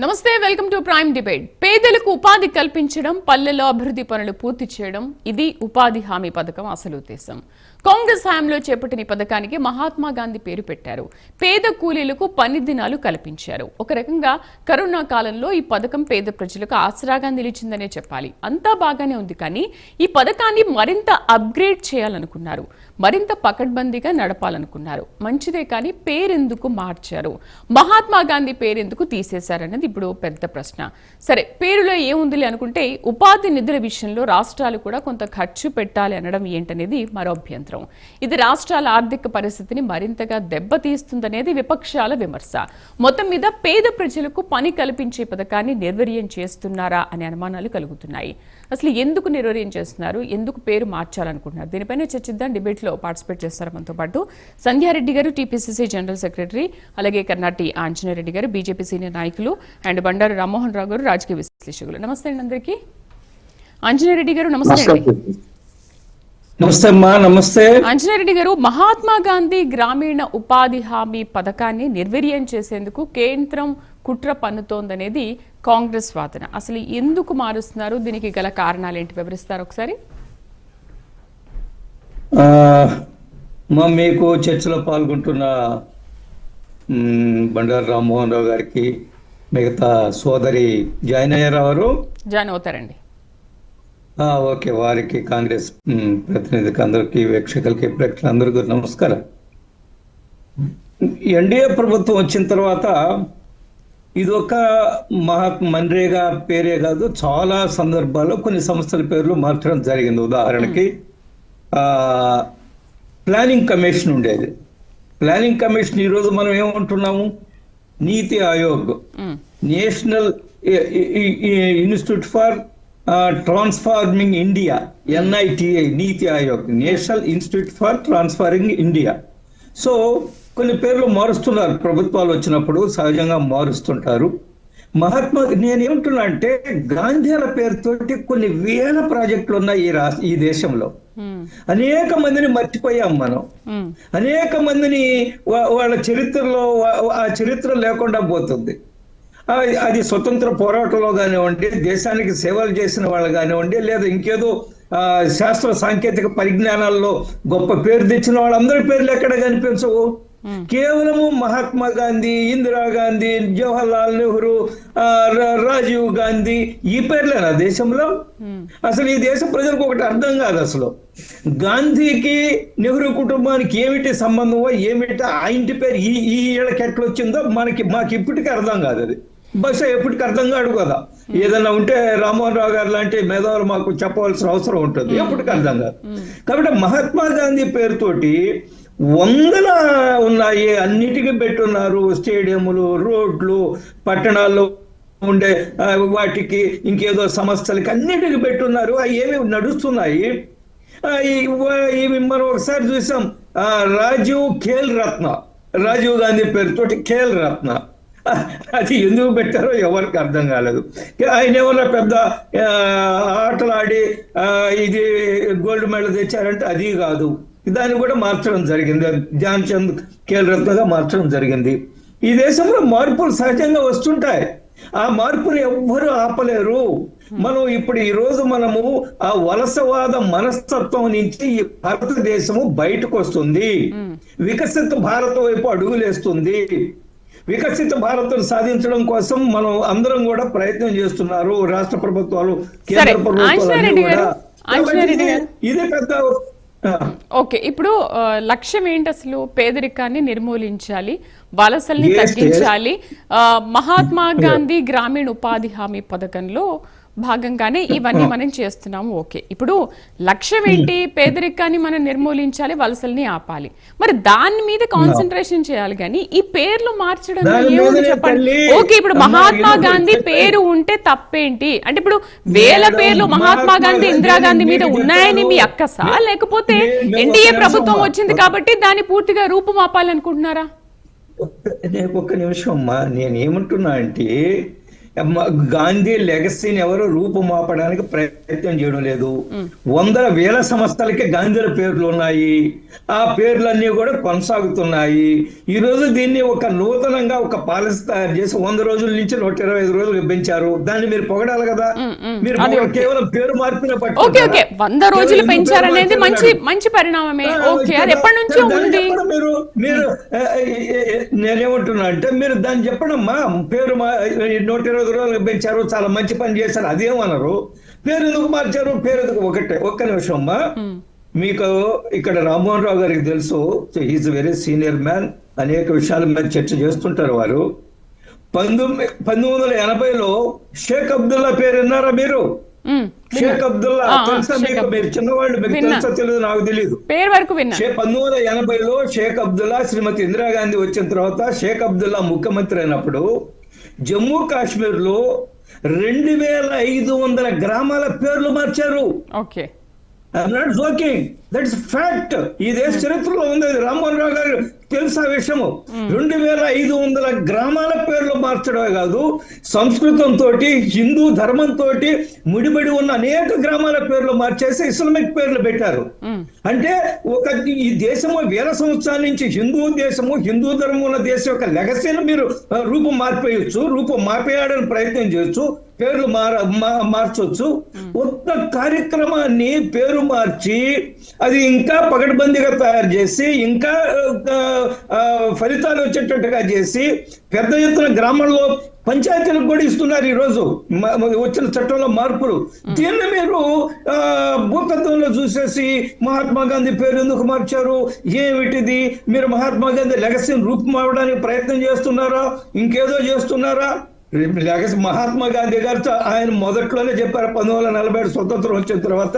నమస్తే, welcome to prime debate. పేదలకు ఉపాధి కల్పించడం, పల్లెల్లో అభివృద్ధి పనులు పూర్తి చేయడం, ఇది ఉపాధి హామీ పథకం అసలు ఉద్దేశం. కాంగ్రెస్ హయాంలో చేపట్టిన ఈ పథకానికి మహాత్మా గాంధీ పేరు పెట్టారు. పేద కూలీలకు పని దినాలు కల్పించారు. ఒక రకంగా కరోనా కాలంలో ఈ పథకం పేద ప్రజలకు ఆసరాగా నిలిచిందనే చెప్పాలి. అంతా బాగానే ఉంది, కానీ ఈ పథకాన్ని మరింత అప్గ్రేడ్ చేయాలనుకున్నారు, మరింత పకడ్బందీగా నడపాలనుకున్నారు. మంచిదే, కానీ పేరెందుకు మార్చారు? మహాత్మా గాంధీ పేరెందుకు తీసేశారన్నది ఇప్పుడు పెద్ద ప్రశ్న. సరే, పేరులో ఏముందిలే అనుకుంటే ఉపాధి నిధుల విషయంలో రాష్ట్రాలు కూడా కొంత ఖర్చు పెట్టాలి అనడం ఏంటనేది మరో అభ్యంతరం. ఇది రాష్ట్రాల ఆర్థిక పరిస్థితిని మరింతగా దెబ్బతీస్తుందనేది విపక్షాల విమర్శ. మొత్తం మీద పేద ప్రజలకు పని కల్పించే పథకాన్ని నిర్వీర్యం చేస్తున్నారా అనే అనుమానాలు కలుగుతున్నాయి. అసలు ఎందుకు నిర్వీర్యం చేస్తున్నారు, ఎందుకు పేరు మార్చాలనుకుంటున్నారు, దీనిపైన చర్చిద్దాం. డిబేట్ లో పార్టిసిపేట్ చేస్తారు మనతో పాటు సంధ్యారెడ్డి గారు, టీపీసీసీ జనరల్ సెక్రటరీ, అలాగే కర్నాటి ఆంజనేయ రెడ్డి గారు, బీజేపీ సీనియర్ నాయకులు, అండ్ బండారు రామ్మోహన్ రావు గారు, రాజకీయ విశ్లేషకులు. నమస్తే అండి అందరికీ. ఆంజనేయ రెడ్డి గారు నమస్తే అండి. నమస్తే అమ్మా. నమస్తే ఆంజనేయ రెడ్డి గారు. మహాత్మా గాంధీ గ్రామీణ ఉపాధి హామీ పథకాన్ని నిర్వీర్యం చేసేందుకు కేంద్రం కుట్ర పన్నుతోందనేది కాంగ్రెస్ వాదన. అసలు ఎందుకు మారుస్తున్నారు, దీనికి గల కారణాలు ఏంటి వివరిస్తారు ఒకసారి? మీకు చర్చలో పాల్గొంటున్న బండారు రామ్మోహన్ రావు గారికి, మిగతా సోదరి జాయిన్ అయ్యారు, జాయిన్ అవుతారండి. ఓకే, వారికి, కాంగ్రెస్ ప్రతినిధికి అందరికి, వీక్షకులకి, ప్రేక్షకులందరికీ నమస్కారం. ఎన్డీఏ ప్రభుత్వం వచ్చిన తర్వాత ఇది ఒక మన్రేగా పేరే కాదు, చాలా సందర్భాల్లో కొన్ని సంస్థల పేర్లు మార్చడం జరిగింది. ఉదాహరణకి ప్లానింగ్ కమిషన్ ఉండేది. ప్లానింగ్ కమిషన్ ఈరోజు మనం ఏమంటున్నాము? NITI Aayog, national institute for transforming India, NITI, NITI Aayog, national institute for transforming India. So కొన్ని పేర్లు మారుస్తున్నారు, ప్రభుత్వాలు వచ్చినప్పుడు సహజంగా మారుస్తుంటారు. నేనేమంటున్నా అంటే, గాంధీల పేరుతోటి కొన్ని వేల ప్రాజెక్టులు ఉన్నాయి ఈ దేశంలో. అనేక మందిని మర్చిపోయాం మనం. అనేక మందిని వాళ్ళ చరిత్రలో ఆ చరిత్ర లేకుండా పోతుంది. అది స్వతంత్ర పోరాటంలో కానివ్వండి, దేశానికి సేవలు చేసిన వాళ్ళు కానివ్వండి, లేదా ఇంకేదో శాస్త్ర సాంకేతిక పరిజ్ఞానాల్లో గొప్ప పేరు తెచ్చిన వాళ్ళందరి పేర్లు ఎక్కడ కనిపించవు. కేవలము మహాత్మా గాంధీ, ఇందిరాగాంధీ, జవహర్లాల్ నెహ్రూ, రాజీవ్ గాంధీ, ఈ పేర్లేనా దేశంలో? అసలు ఈ దేశ ప్రజలకు ఒకటి అర్థం కాదు. అసలు గాంధీకి నెహ్రూ కుటుంబానికి ఏమిటి సంబంధమో, ఏమిటి ఆ ఇంటి పేరు ఈ ఏళ్ళకి ఎట్లా వచ్చిందో మాకు ఇప్పటికీ అర్థం కాదు. అది బహుశా ఎప్పటికీ అర్థం కాదు కదా. ఏదన్నా ఉంటే రామ్మోహన్ రావు గారు లాంటి మేధావులు మాకు చెప్పవలసిన అవసరం ఉంటుంది, ఎప్పటికీ అర్థం కాదు. కాబట్టి మహాత్మా గాంధీ పేరుతోటి వందల ఉన్నాయి, అన్నిటికీ పెట్టున్నారు. స్టేడియంలు, రోడ్లు, పట్టణాల్లో ఉండే వాటికి, ఇంకేదో సంస్థలకి అన్నిటికీ పెట్టున్నారు. అవి ఏమి నడుస్తున్నాయి. ఇవి మనం ఒకసారి చూసాం, రాజీవ్ ఖేల్ రత్న, రాజీవ్ గాంధీ పేరుతోటి ఖేల్ రత్న. అది ఎందుకు పెట్టారో ఎవరికి అర్థం కాలేదు. ఆయన ఏమన్నా పెద్ద ఆటలు ఆడి ఇది గోల్డ్ మెడల్ తెచ్చారంటే అది కాదు. దాన్ని కూడా మార్చడం జరిగింది, ధ్యాన్ చంద్ ఖేల్ రత్నగా మార్చడం జరిగింది. ఈ దేశంలో మార్పులు సహజంగా వస్తుంటాయి. ఆ మార్పుని ఎవ్వరూ ఆపలేరు. మనం ఇప్పుడు ఈ రోజు మనము ఆ వలసవాద మనస్తత్వం నుంచి ఈ భారతదేశము బయటకు వస్తుంది, వికసిత భారత వైపు అడుగులేస్తుంది. వికసిత భారత్ సాధించడం కోసం మనం అందరం కూడా ప్రయత్నం చేస్తున్నారు, రాష్ట్ర ప్రభుత్వాలు, కేంద్ర ప్రభుత్వాలు కూడా. ఇదే పెద్ద ఓకే. ఇప్పుడు లక్ష్యం ఏంటి అసలు? పేదరికాన్ని నిర్మూలించాలి, వలసల్ని తగ్గించాలి. మహాత్మా గాంధీ గ్రామీణ ఉపాధి హామీ పథకంలో భాగంగానే ఇవన్నీ మనం చేస్తున్నాము. ఓకే, ఇప్పుడు లక్ష్యం ఏంటి? పేదరికాన్ని మనం నిర్మూలించాలి, వలసల్ని ఆపాలి. మరి దాని మీద కాన్సన్ట్రేషన్ చేయాలి, కానీ ఈ పేర్లు మార్చడం ఏముంది చెప్పండి. ఓకే, ఇప్పుడు మహాత్మా గాంధీ పేరు ఉంటే తప్పేంటి? అంటే ఇప్పుడు వేల పేర్లు మహాత్మా గాంధీ, ఇందిరాగాంధీ మీద ఉన్నాయని మీ అక్కసా, లేకపోతే ఎన్డీఏ ప్రభుత్వం వచ్చింది కాబట్టి దాన్ని పూర్తిగా రూపుమాపాలనుకుంటున్నారా? ఒక్క నిమిషం అమ్మా. నేనేమంటున్నా అంటే, గాంధీ లెగసీని ఎవరు రూపుమాపడానికి ప్రయత్నం చేయడం లేదు. వందల వేల సంస్థలకి గాంధీల పేర్లు ఉన్నాయి, ఆ పేర్లన్నీ కూడా కొనసాగుతున్నాయి. ఈ రోజు దీన్ని ఒక నూతనంగా ఒక పాలసీ తయారు చేసి 100 రోజుల నుంచి 125 రోజులు పెంచారు. దాన్ని మీరు పొగడాలి కదా. మీరు కేవలం పేరు మార్పిన పట్టు 100 రోజులు పెంచారనేది మంచి పరిణామమే. ఓకే, అది ఎప్పటి నుంచో ఉంది. మీరు నేనేమంటున్నా అంటే మీరు దాన్ని చెప్పడమ్మా, పేరు 120 రోజులు పెంచారు, చాలా మంచి పని చేశారు, అదేమన్నారు. పేరు ఎందుకు మార్చారు? పేరు ఎందుకు? ఒక్క నిమిషం అమ్మా. మీకు ఇక్కడ రామ్మోహన్ రావు గారికి తెలుసు, ఈజ్ వెరీ సీనియర్ మ్యాన్, అనేక విషయాల మీద చర్చ చేస్తుంటారు వారు. 1980లో షేక్ అబ్దుల్లా పేరు విన్నారా మీరు? షేక్ అబ్దుల్లా తెలుసా మీకు? మీరు చిన్నవాళ్ళు, మీకు తెలుసా తెలియదు నాకు తెలియదు. 1980లో షేక్ అబ్దుల్లా, శ్రీమతి ఇందిరాగాంధీ వచ్చిన తర్వాత షేక్ అబ్దుల్లా ముఖ్యమంత్రి అయినప్పుడు జమ్మూ కాశ్మీర్ లో 2500 గ్రామాల పేర్లు మార్చారు. Okay, I'm not joking, that's fact. ఈ దేశ చరిత్రలో ఉంది. రామ్మోహన్ రావు గారు తెలుసా విషయము? 2500 గ్రామాల పేర్లు మార్చడమే కాదు, సంస్కృతంతో, హిందూ ధర్మంతో ముడిపడి ఉన్న అనేక గ్రామాల పేర్లు మార్చేసి ఇస్లామిక్ పేర్లు పెట్టారు. అంటే ఈ దేశము వేల సంవత్సరాల నుంచి హిందూ దేశము, హిందూ ధర్మం ఉన్న దేశం యొక్క లెగసీని మీరు రూపం మార్పేయచ్చు, రూపం మార్పేయడానికి ప్రయత్నం చేయొచ్చు, పేర్లు మార్చొచ్చు. కొత్త కార్యక్రమాన్ని పేరు మార్చి అది ఇంకా పకడ్బందీగా తయారు చేసి, ఇంకా ఫలితాలు వచ్చేటట్టుగా చేసి, పెద్ద ఎత్తున గ్రామంలో పంచాయతీలకు కూడా ఇస్తున్నారు ఈ రోజు వచ్చిన చట్టంలో మార్పులు. దీన్ని మీరు భూతత్వంలో చూసేసి మహాత్మా గాంధీ పేరు ఎందుకు మార్చారు, ఏమిటిది, మీరు మహాత్మా గాంధీ లెగసీని రూపుమావడానికి ప్రయత్నం చేస్తున్నారా, ఇంకేదో చేస్తున్నారా? మహాత్మా గాంధీ గారు ఆయన మొదట్లోనే చెప్పారు, 1947 స్వతంత్రం వచ్చిన తర్వాత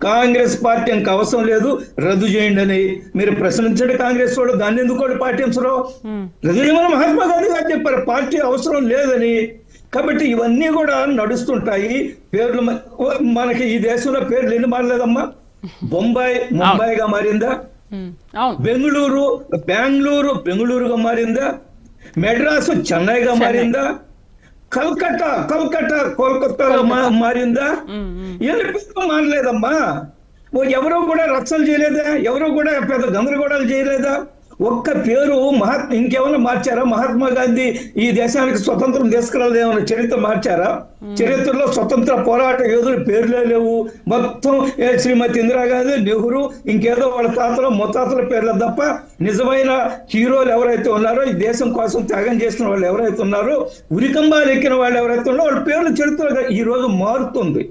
కాంగ్రెస్ పార్టీ ఇంకా అవసరం లేదు, రద్దు చేయండి అని. మీరు ప్రశ్నించండి కాంగ్రెస్ వాళ్ళు, దాన్ని ఎందుకు కూడా పాటించరు? రద్దు చేయమని మహాత్మా గాంధీ గారు చెప్పారు, పార్టీ అవసరం లేదని. కాబట్టి ఇవన్నీ కూడా నడుస్తుంటాయి. పేర్లు మనకి ఈ దేశంలో పేర్లు ఎన్ని మారలేదమ్మా. ముంబైగా మారిందా? బెంగళూరుగా మారిందా? మెడ్రాసు చెన్నైగా మారిందా? కోల్కతాలో మారిందా? ఎన్ని పేర్లు మారలేదమ్మా. ఎవరో కూడా రచ్చలు చేయలేదా? ఎవరో కూడా పెద్ద గందరగోళాలు చేయలేదా? ఒక్క పేరు ఇంకేమైనా మార్చారా? మహాత్మా గాంధీ ఈ దేశానికి స్వతంత్రం తీసుకురాలేమన్నా చరిత్ర మార్చారా? చరిత్రలో స్వతంత్ర పోరాట యోధుల పేర్లే లేవు. మొత్తం శ్రీమతి ఇందిరాగాంధీ, నెహ్రూ, ఇంకేదో వాళ్ళ తాతల ముత్తాతల పేర్లు తప్ప నిజమైన హీరోలు ఎవరైతే ఉన్నారో, ఈ దేశం కోసం త్యాగం చేసిన వాళ్ళు ఎవరైతే ఉన్నారో, ఉరికంబాలు ఎక్కిన వాళ్ళు ఎవరైతే ఉన్నారో వాళ్ళ పేర్లు చరిత్రలో ఈ రోజు మారుతుంది.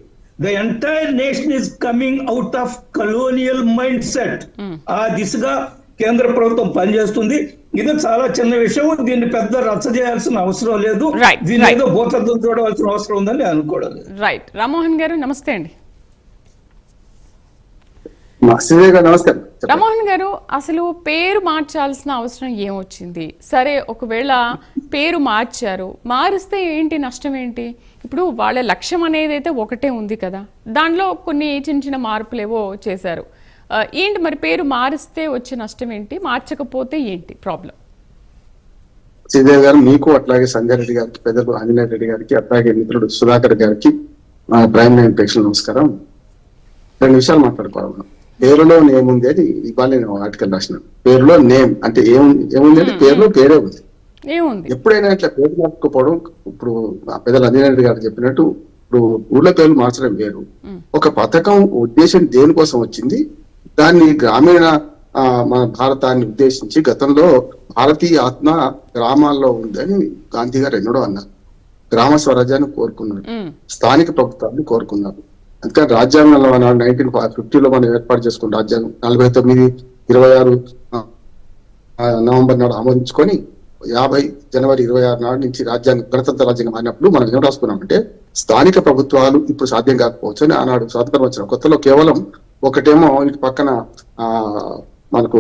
The entire nation is coming out of colonial mindset. ఆ దిశగా కేంద్ర ప్రభుత్వం పనిచేస్తుంది. ఇది చాలా చిన్న విషయం, దీన్ని పెద్ద రచ్చ చేయాల్సిన అవసరం లేదు, దీని ఏదో భూతత్వం చూడవలసిన అవసరం ఉందని అనుకోవడం. రైట్. రామ్మోహన్ గారు నమస్తే అండి. రామ్మోహన్ గారు, అసలు పేరు మార్చాల్సిన అవసరం ఏమొచ్చింది? సరే, ఒకవేళ పేరు మార్చారు, మారిస్తే ఏంటి, నష్టం ఏంటి? ఇప్పుడు వాళ్ళ లక్ష్యం అనేది అయితే ఒకటే ఉంది కదా, దానిలో కొన్ని చిన్న మార్పులేవో చేశారు. ఏంటి మరి పేరు మారిస్తే వచ్చే నష్టం ఏంటి, మార్చకపోతే ఏంటి ప్రాబ్లం? శ్రీదేవి గారు, మీకు అట్లాగే సంజయ్ రెడ్డి గారికి, పెద్దలు ఆంజనేయ రెడ్డి గారికి, అట్లాగే మిత్రుడు సుధాకర్ గారికి ప్రైమ్ లైన్ ప్రేక్షకుల నమస్కారం. 2 విషయాలు మాట్లాడుకోవాలి. పేరులో నేమ్ ఉంది అని ఇవాళ నేను ఆర్టికల్ రాసిన. పేరులో నేమ్ అంటే ఏముంది అంటే పేరులో పేరే ఉంది. ఎప్పుడైనా ఇట్లా పేరు మార్చుకోపోవడం, ఇప్పుడు పెద్దలు ఆంజనేయ రెడ్డి గారు చెప్పినట్టు, ఇప్పుడు ఊళ్ళో పేర్లు మార్చడం వేరు. ఒక పథకం ఉద్దేశం దేనికోసం వచ్చింది, దాన్ని గ్రామీణ మన భారతాన్ని ఉద్దేశించి గతంలో భారతీయ ఆత్మ గ్రామాల్లో ఉందని గాంధీ గారు ఎన్నడో అన్నారు. గ్రామ స్వరాజ్యాన్ని కోరుకున్నారు, స్థానిక ప్రభుత్వాన్ని కోరుకున్నారు. అందుకని రాజ్యాంగంలో 1950లో మనం ఏర్పాటు చేసుకున్న రాజ్యాంగం 49/26 నవంబర్ నాడు ఆమోదించుకొని 50 జనవరి 26 నాడు నుంచి రాజ్యాంగం గణతంత్ర రాజ్యాంగం అయినప్పుడు మనం ఏం రాసుకున్నామంటే, స్థానిక ప్రభుత్వాలు ఇప్పుడు సాధ్యం కాకపోవచ్చు అని ఆనాడు స్వాతంత్రం వచ్చిన కొత్తలో కేవలం ఒకటేమో ఇటు పక్కన మనకు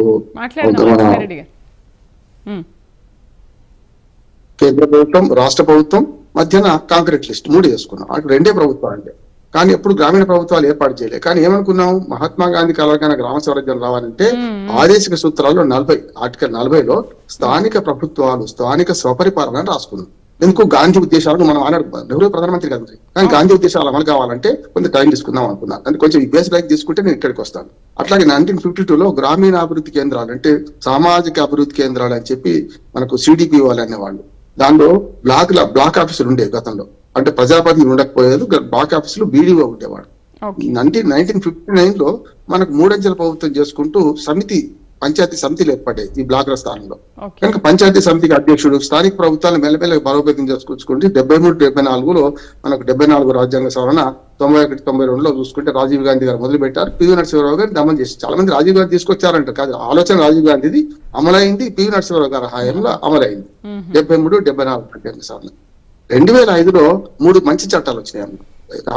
కేంద్ర ప్రభుత్వం, రాష్ట్ర ప్రభుత్వం, మధ్యన కాంక్రీట్ లిస్ట్ 3 చేసుకున్నాం. అక్కడ 2 ప్రభుత్వాలు అంటే, కానీ ఎప్పుడు గ్రామీణ ప్రభుత్వాలు ఏర్పాటు చేయలేదు. కానీ ఏమనుకున్నాం, మహాత్మా గాంధీ కలగానే గ్రామ స్వరాజ్యం రావాలంటే ఆదేశిక సూత్రాల్లో 40 ఆర్టికల్ 40లో స్థానిక ప్రభుత్వాలు, స్థానిక స్వపరిపాలన రాసుకున్నాం. ఎందుకు గాంధీ ఉద్దేశాలను మనం నెహ్రూ ప్రధానమంత్రి కాదు కానీ గాంధీ ఉద్దేశాలు అమలు కావాలంటే కొంత టైం తీసుకుందాం అనుకున్నాను. అంటే కొంచెం బేస్ లైక్ తీసుకుంటే నేను ఇక్కడికి వస్తాను. అట్లాగే 1952లో గ్రామీణ అభివృద్ధి కేంద్రాలు అంటే సామాజిక అభివృద్ధి కేంద్రాలు అని చెప్పి మనకు సిడిపి వాళ్ళు అనేవాళ్ళు. దానిలో బ్లాక్ ఆఫీసులు ఉండేవి గతంలో. అంటే ప్రజాప్రతినిధులు ఉండకపోయేది, బ్లాక్ ఆఫీసులు బీడీఓ ఉండేవాడు. 1959లో మనకు 3 అంచెల ప్రభుత్వం చేసుకుంటూ పంచాయతీ సమితిలు ఏర్పడ్డాయి ఈ బ్లాకుల స్థానంలో. కనుక పంచాయతీ సమితికి అధ్యక్షుడు స్థానిక ప్రభుత్వాలను మెల్లమెల్లగా బలోపేతం చేసుకుంటే 73-74లో మనకు 74 రాజ్యాంగ సవరణ, 91-92లో చూసుకుంటే రాజీవ్ గాంధీ గారు మొదలు పెట్టారు. పివి నరసింహారావు గారు దమనం చేసి చాలా మంది రాజీవ్ గాంధీ తీసుకొచ్చారంట, కాదు ఆలోచన రాజీవ్ గాంధీది అమలైంది, పివి నరసింహారావు గారి హయాంలో అమలైంది 73-74 రాజ్యాంగ సవరణ. 2005లో 3 మంచి చట్టాలు వచ్చినాయి.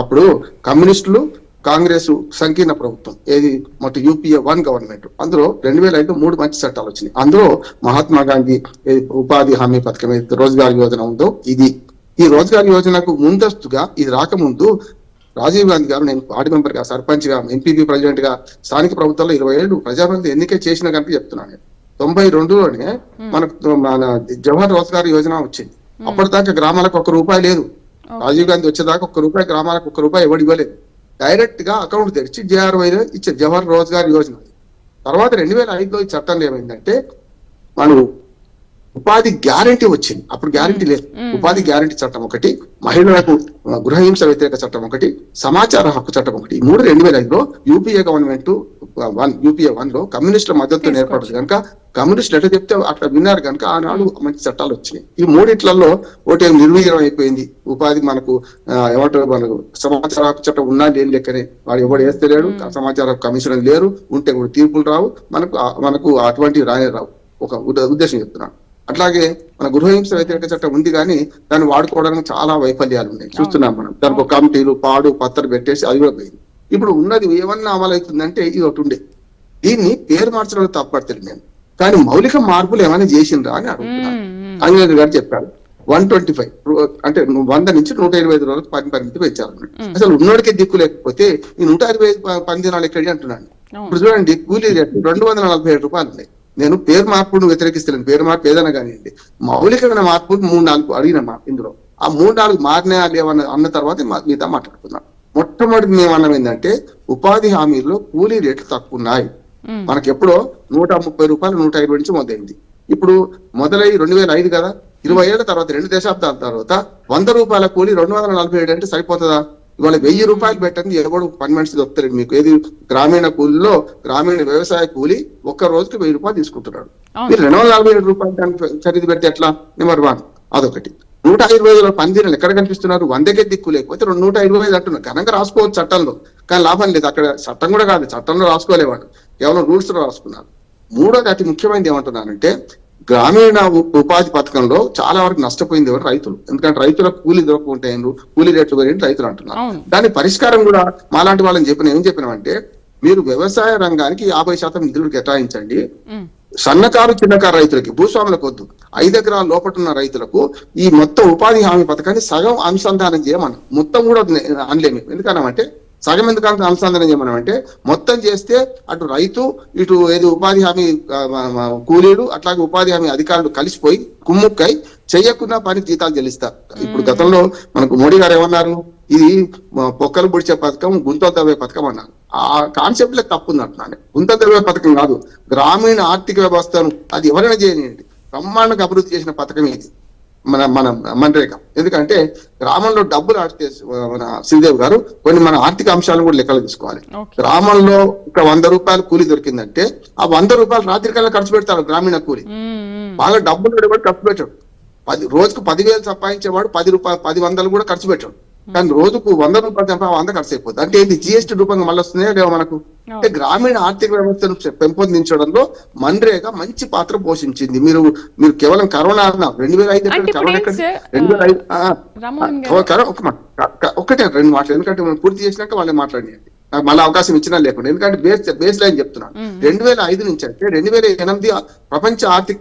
అప్పుడు కమ్యూనిస్టులు కాంగ్రెస్ సంకీర్ణ ప్రభుత్వం ఏది మొత్తం UPA 1 గవర్నమెంట్, అందులో 2005లో 3 మంచి చట్టాలు వచ్చినాయి. అందులో మహాత్మా గాంధీ ఉపాధి హామీ పథకం ఏదైతే రోజ్గార్ యోజన ఉందో ఈ రోజ్గార్ యోజనకు ముందస్తుగా ఇది రాకముందు రాజీవ్ గాంధీ గారు నేను వార్డు మెంబర్ గా, సర్పంచ్ గా, ఎంపీపీ ప్రెసిడెంట్ గా స్థానిక ప్రభుత్వంలో 20 ఏళ్ళు ప్రజాప్రతినిధి ఎన్నికే చేసిన కనుక చెప్తున్నాను. 92లోనే మన జవహర్ రోజ్గార్ యోజన వచ్చింది. అప్పటిదాకా గ్రామాలకు ₹1 లేదు. రాజీవ్ గాంధీ వచ్చేదాకా ₹1 గ్రామాలకు ₹1 ఎవడు ఇవ్వలేదు. డైరెక్ట్ గా అకౌంట్ తెరిచి JRYలో ఇచ్చే జవహర్ రోజ్గార్ యోజన. తర్వాత 2005లో ఈ చట్టంలో ఏమైందంటే మనం ఉపాధి గ్యారంటీ వచ్చింది. అప్పుడు గ్యారంటీ లేదు. ఉపాధి గ్యారంటీ చట్టం ఒకటి, మహిళలకు గృహహింస వ్యతిరేక చట్టం ఒకటి, సమాచార హక్కు చట్టం ఒకటి. 3 2005లో UPA గవర్నమెంట్ UPA 1లో కమ్యూనిస్టుల మద్దతు ఏర్పడదు కనుక కమ్యూనిస్టులు ఎట్లా చెప్తే అట్లా విన్నారు కనుక ఆనాడు మంచి చట్టాలు వచ్చినాయి. ఈ 3 ఒకటి నిర్వీర్యం అయిపోయింది. ఉపాధి మనకు ఏమంటారు, మనకు సమాచార హక్కు చట్టం ఉన్నా లేని లెక్కనే, వాడు ఎవడు వేస్తలేడు, సమాచార కమిషన్ లేరు, ఉంటే కూడా తీర్పులు రావు, మనకు అటువంటివి రావు. ఒక ఉద్దేశం చెప్తున్నాను. అట్లాగే మన గృహహింస వ్యతిరేక చట్టం ఉంది కానీ దాన్ని వాడుకోవడానికి చాలా వైఫల్యాలు ఉన్నాయి, చూస్తున్నాం మనం. దానికి ఒక కమిటీలు పత్తరు పెట్టేసి అది కూడా పోయింది. ఇప్పుడు ఉన్నది ఏమన్నా అమలు అవుతుందంటే ఇది ఒకటి ఉండే. దీన్ని పేరు మార్చడం తప్పడతాడు నేను, కానీ మౌలిక మార్పులు ఏమైనా చేసిండ్రా అని అడుగుతున్నాను. అంజనేయులు గారు చెప్పారు 125 అంటే 100 నుంచి 125 రోజులకు పరిమితి పెంచారు. అసలు ఉన్నోడికే దిక్కు లేకపోతే ఈ 125 పందినాలు ఎక్కడి అంటున్నాను. ఇప్పుడు చూడండి, కూలీ రేటు ₹247 ఉన్నాయి. నేను పేరు మార్పును వ్యతిరేకిస్తున్నాను. పేరు మార్పు ఏదైనా కానివ్వండి, మౌలికమైన మార్పులు 3-4 అడిగినమ్మా. ఇందులో ఆ 3-4 మారినాయా లేవన్న అన్న తర్వాత మిగతా మాట్లాడుతున్నాం. మొట్టమొదటి మేము అన్నం ఏంటంటే ఉపాధి హామీల్లో కూలీ రేట్లు తక్కువ ఉన్నాయి. మనకి ఎప్పుడో ₹130, ₹120 నుంచి మొదలైంది. ఇప్పుడు మొదలై 2005 కదా, 20 ఏళ్ల తర్వాత 2 దశాబ్దాల తర్వాత ₹100 కూలీ 247 అంటే సరిపోతుందా? ఇవాళ ₹1000 పెట్టండి, ఎవడు పని మనిషి దొరుకుతాడు మీకు. ఏది గ్రామీణ కూలీలో గ్రామీణ వ్యవసాయ కూలీ ఒక్క రోజుకి ₹1000 తీసుకుంటున్నాడు. మీరు ₹247 ఖరీదు పెడితే ఎట్లా? నెంబర్ 1 అదొకటి. 125 పందిరలు ఎక్కడ కనిపిస్తున్నారు? 100కే దిక్కు లేకపోతే 125 అంటున్నారు. ఘనంగా రాసుకోవచ్చు చట్టంలో, కానీ లాభం లేదు. అక్కడ చట్టం కూడా కాదు, చట్టంలో రాసుకోలేవాడు, కేవలం రూల్స్ లో రాసుకున్నారు. మూడోది అతి ముఖ్యమైనది ఏమంటున్నానంటే గ్రామీణ ఉపాధి పథకంలో చాలా వరకు నష్టపోయింది ఎవరు? రైతులు. ఎందుకంటే రైతులకు కూలీ దొరకకుంటాయి, కూలీ రేట్లు పెరిగి రైతులు అంటున్నారు. దాని పరిష్కారం కూడా మాలాంటి వాళ్ళని ఏం చెప్పినామంటే మీరు వ్యవసాయ రంగానికి 50% నిధులు కేటాయించండి. సన్నకారు చిన్నకారు రైతులకి, భూస్వాములకు వద్దు, 5 ఎకరాల లోపల ఉన్న రైతులకు ఈ మొత్తం ఉపాధి హామీ పథకాన్ని సగం అనుసంధానం చేయమన్నాం. మొత్తం కూడా అనలేము. ఎందుకన్నామంటే సగం ఎందుకంటే అనుసంధానం చేయమన్నామంటే మొత్తం చేస్తే అటు రైతు ఇటు ఏది ఉపాధి హామీ కూలీలు అట్లాగే ఉపాధి హామీ అధికారులు కలిసిపోయి కుమ్ముక్కై చెయ్యకుండా పని జీతాలు చెల్లిస్తారు. ఇప్పుడు గతంలో మనకు మోడీ గారు ఏమన్నారు? ఇది పొక్కలు పొడిచే పథకం, గుంతలు తవ్వే పథకం అన్నారు. ఆ కాన్సెప్ట్ లో తప్పు ఉంది అంటున్నాను. గుంతలు తవ్వే పథకం కాదు, గ్రామీణ ఆర్థిక వ్యవస్థను అది ఎవరైనా చేయనియండి బ్రహ్మాండంగా అభివృద్ధి చేసిన పథకం ఇది మన మన్రేగా. ఎందుకంటే గ్రామంలో డబ్బులు ఆడితే మన శ్రీదేవి గారు కొన్ని మన ఆర్థిక అంశాలను కూడా లెక్కలు తీసుకోవాలి. గ్రామంలో ఒక ₹100 కూలీ దొరికిందంటే ఆ ₹100 రాత్రి కల్లా ఖర్చు పెడతాడు గ్రామీణ కూలీ. బాగా డబ్బులు కూడా ఖర్చు పెట్టాడు. రోజుకు 10,000 సంపాదించేవాడు ₹10 కూడా ఖర్చు పెట్టాడు. కానీ రోజుకు ₹100 సంపా 100 ఖర్చు అయిపోతుంది. అంటే ఇది GST రూపంగా మళ్ళీ వస్తున్నాయా లేవా మనకు? అంటే గ్రామీణ ఆర్థిక వ్యవస్థను పెంపొందించడంలో మన్రేగా మంచి పాత్ర పోషించింది. మీరు కేవలం కరోనా అన్నారు 2005 కరోనా ఎక్కడ 2005 ఒకటే 2 మాటలు, ఎందుకంటే మనం పూర్తి చేసినాక వాళ్ళే మాట్లాడియండి, నాకు మళ్ళీ అవకాశం ఇచ్చినా లేకుండా. ఎందుకంటే బేస్ లైన్ చెప్తున్నాను. 2005 నుంచి అంటే 2008 ప్రపంచ ఆర్థిక